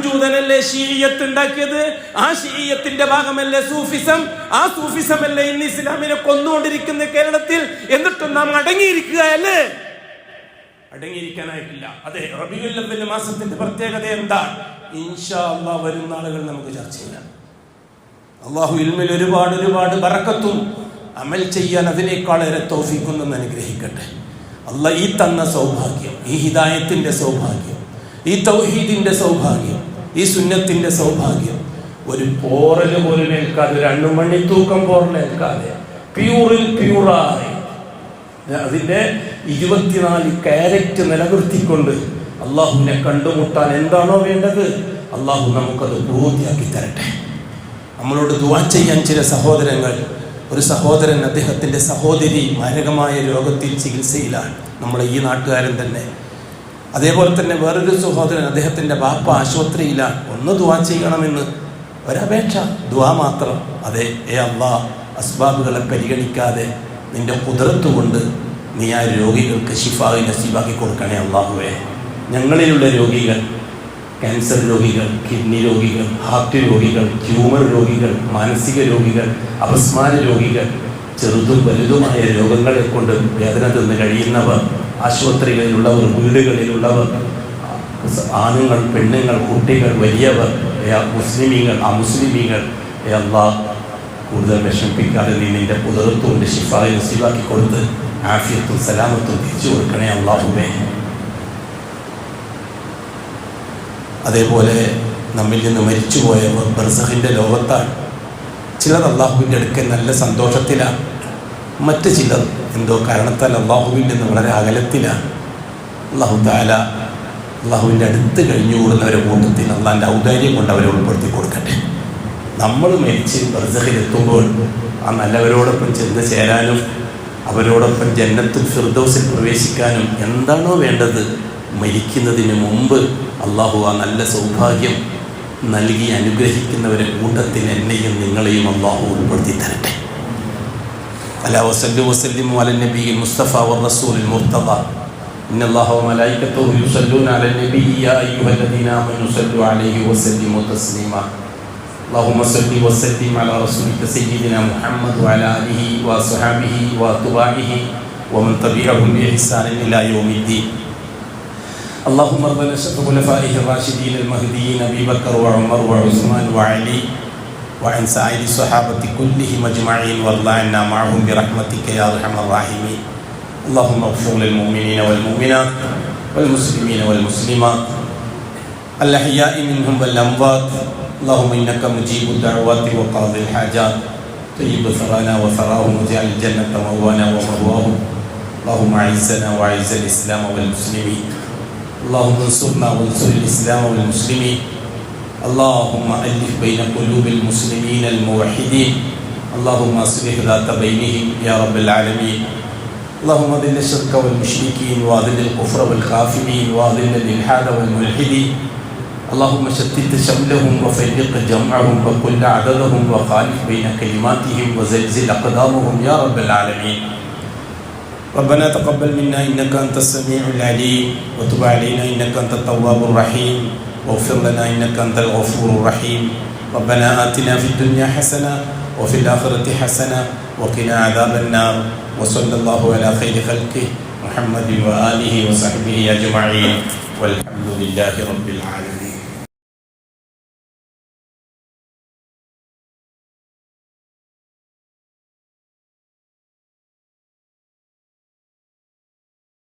ജൂതനല്ലേ ശീഇയ്യത്ത് ഉണ്ടാക്കിയത്? ആ ശീഇയ്യത്തിന്റെ ഭാഗമല്ലേ സൂഫിസം? ആ സൂഫിസം അല്ലേ ഇന്ന് ഇസ്ലാമിനെ കൊന്നുകൊണ്ടിരിക്കുന്ന കേരളത്തിൽ? എന്നിട്ടും നാം അടങ്ങിയിരിക്കുകയല്ലേ? അടങ്ങിയിരിക്കാനായിട്ടില്ല. അതെ, റബീഉൽ അവ്വൽ മാസത്തിന്റെ പ്രത്യേകത എന്താണ്? ഇൻഷാ അല്ലാഹ് വരും നാളുകൾ നമുക്ക് ചർച്ച ചെയ്യാം. അള്ളാഹു ഇൽമിൽ ഒരുപാട് ബറക്കത്തും അമൽ ചെയ്യാൻ അതിനേക്കാളേറെ തൗഫീഖും അനുഗ്രഹിക്കട്ടെ. അള്ളാഹ് ഈ തന്ന സൗഭാഗ്യം, ഈ ഹിദായത്തിന്റെ സൗഭാഗ്യം, ഈ തൗഹീദിന്റെ സൗഭാഗ്യം, ഈ സുന്നത്തിന്റെ സൗഭാഗ്യം ഒരു പോറല് പോലും ഏൽക്കാതെ, ഒരു അണ്ണുമണി തൂക്കം പോറലേൽക്കാതെ പ്യൂറായി അതിന്റെ 24 കാരറ്റ് നിലനിർത്തിക്കൊണ്ട് അള്ളാഹുവിനെ കണ്ടുമുട്ടാൻ എന്താണോ വേണ്ടത് അള്ളാഹു നമുക്കത് പൂർത്തിയാക്കി തരട്ടെ. നമ്മളോട് ദുആ ചെയ്യാൻ ചില സഹോദരങ്ങൾ, ഒരു സഹോദരൻ അദ്ദേഹത്തിൻ്റെ സഹോദരി മാരകമായ രോഗത്തിൽ ചികിത്സയിലാണ്, നമ്മളെ ഈ നാട്ടുകാരൻ തന്നെ. അതേപോലെ തന്നെ വേറൊരു സഹോദരൻ, അദ്ദേഹത്തിൻ്റെ ബാപ്പ ആശുപത്രിയിലാണ്. ഒന്ന് ദുആ ചെയ്യണമെന്ന് ഒരപേക്ഷ, ദുആ മാത്രം. അതെ, അല്ലാഹ് അസ്ബാബുകളെ പരിഗണിക്കാതെ നിന്റെ ഖുദ്റത്ത് കൊണ്ട് നീ ആ രോഗികൾക്ക് ശിഫാഇ നസീബാക്കി കൊടുക്കണേ അല്ലാഹുവേ. ഞങ്ങളിലുള്ള രോഗികൾ, ക്യാൻസർ രോഗികൾ, കിഡ്നി രോഗികൾ, ഹാർട്ട് രോഗികൾ, ട്യൂമർ രോഗികൾ, മാനസിക രോഗികൾ, അപസ്മാര രോഗികൾ, ചെറുതും വലുതുമായ രോഗങ്ങളെ കൊണ്ട് വേദന തിന്ന് കഴിയുന്നവർ, ആശുപത്രികളിലുള്ളവർ, വീടുകളിലുള്ളവർ, ആണുങ്ങൾ, പെണ്ണുങ്ങൾ, കുട്ടികൾ, വലിയവർ, മുസ്ലിമീങ്ങൾ, അമുസ്ലിമീങ്ങൾ, അല്ലാഹ് കൂടുതൽ വിഷമിപ്പിക്കാതെ നീ നിന്റെ ഖുദ്റത്തുകൊണ്ട് ശിഫാഇ നസീബാക്കി കൊടുത്ത് ആഫിയത്തും സലാമത്തും തിരിച്ചു കൊടുക്കണേ അല്ലാഹുവേ. അതേപോലെ നമ്മിൽ നിന്ന് മരിച്ചുപോയവർ ബർസഖിൻ്റെ ലോകത്താണ്. ചിലർ അള്ളാഹുവിൻ്റെ അടുക്കൽ നല്ല സന്തോഷത്തിലാണ്, മറ്റ് ചിലർ എന്തോ കാരണത്താൽ അള്ളാഹുവിൽ നിന്ന് വളരെ അകലത്തിലാണ്. അള്ളാഹു തആല അള്ളാഹുവിൻ്റെ അടുത്ത് കഴിഞ്ഞുകൂടുന്നവരെ കൂട്ടത്തിൽ അള്ളാഹിൻ്റെ ഔദാര്യം കൊണ്ട് അവരെ ഉൾപ്പെടുത്തി കൊടുക്കട്ടെ. നമ്മൾ മരിച്ച് ബർസഖിലെത്തുമ്പോൾ ആ നല്ലവരോടൊപ്പം ചെന്ന് ചേരാനും അവരോടൊപ്പം ജന്നത്തുൽ ഫിർദൗസിൽ പ്രവേശിക്കാനും എന്താണോ വേണ്ടത് മരിക്കുന്നതിന് മുമ്പ് അള്ളാഹു ആ നല്ല സൗഭാഗ്യം നൽകി അനുഗ്രഹിക്കുന്നവരെ കൂട്ടത്തിൽ എന്നെയും നിങ്ങളെയും അള്ളാഹു ഉൾപ്പെടുത്തി തരട്ടെ. അലാ വസല്ലു വസല്ലിമു അലൻ നബിയിൽ മുസ്തഫ വറസൂലിൽ മുർത്തദ ഇന്നല്ലാഹ വമലായികത്തുഹു യുസല്ലൂന അലൻ നബി യാ അയ്യുഹല്ലദീന ആമനു സല്ലു അലൈഹി വസല്ലിമു തസ്ലീമാ. اللهم صل وسلم على رسولك سيدنا محمد وعلى آله وصحبه وأتباعه ومن تبعهم بإحسان إلى يوم الدين. اللهم ارض عن خلفائه الراشدين المهديين أبي بكر وعمر وعثمان وعلي وعن سائر الصحابة كلهم أجمعين وارض عنا معهم برحمتك يا أرحم الراحمين. اللهم اغفر للمؤمنين والمؤمنات والمسلمين والمسلمات الأحياء منهم والأموات. اللهم إنك مجيب الدعوات وقاضي الحاجات طيب ثرانا وثراهم واجعل الجنة مأوانا ومأواهم. اللهم أعزنا وأعز الإسلام والمسلمين. اللهم انصرنا وانصر الإسلام والمسلمين. اللهم ألف بين قلوب المسلمين الموحدين. اللهم أصلح ذات بينهم يا رب العالمين. اللهم أذل الشرك والمشركين وأذل الكفر والكافرين وأذل الإلحاد والملحدين اللهم شتت شملهم وفرق جمعهم وكل عددهم وخالف بين كلماتهم وزلزل أقدامهم يا رب العالمين. ربنا تقبل منا إنك أنت السميع العليم وتب علينا إنك أنت التواب الرحيم واغفر لنا إنك أنت الغفور الرحيم. ربنا آتنا في الدنيا حسنة وفي الآخرة حسنة وقنا عذاب النار. وصلى الله على خير خلقه محمد وآله وصحبه أجمعين والحمد لله رب العالمين.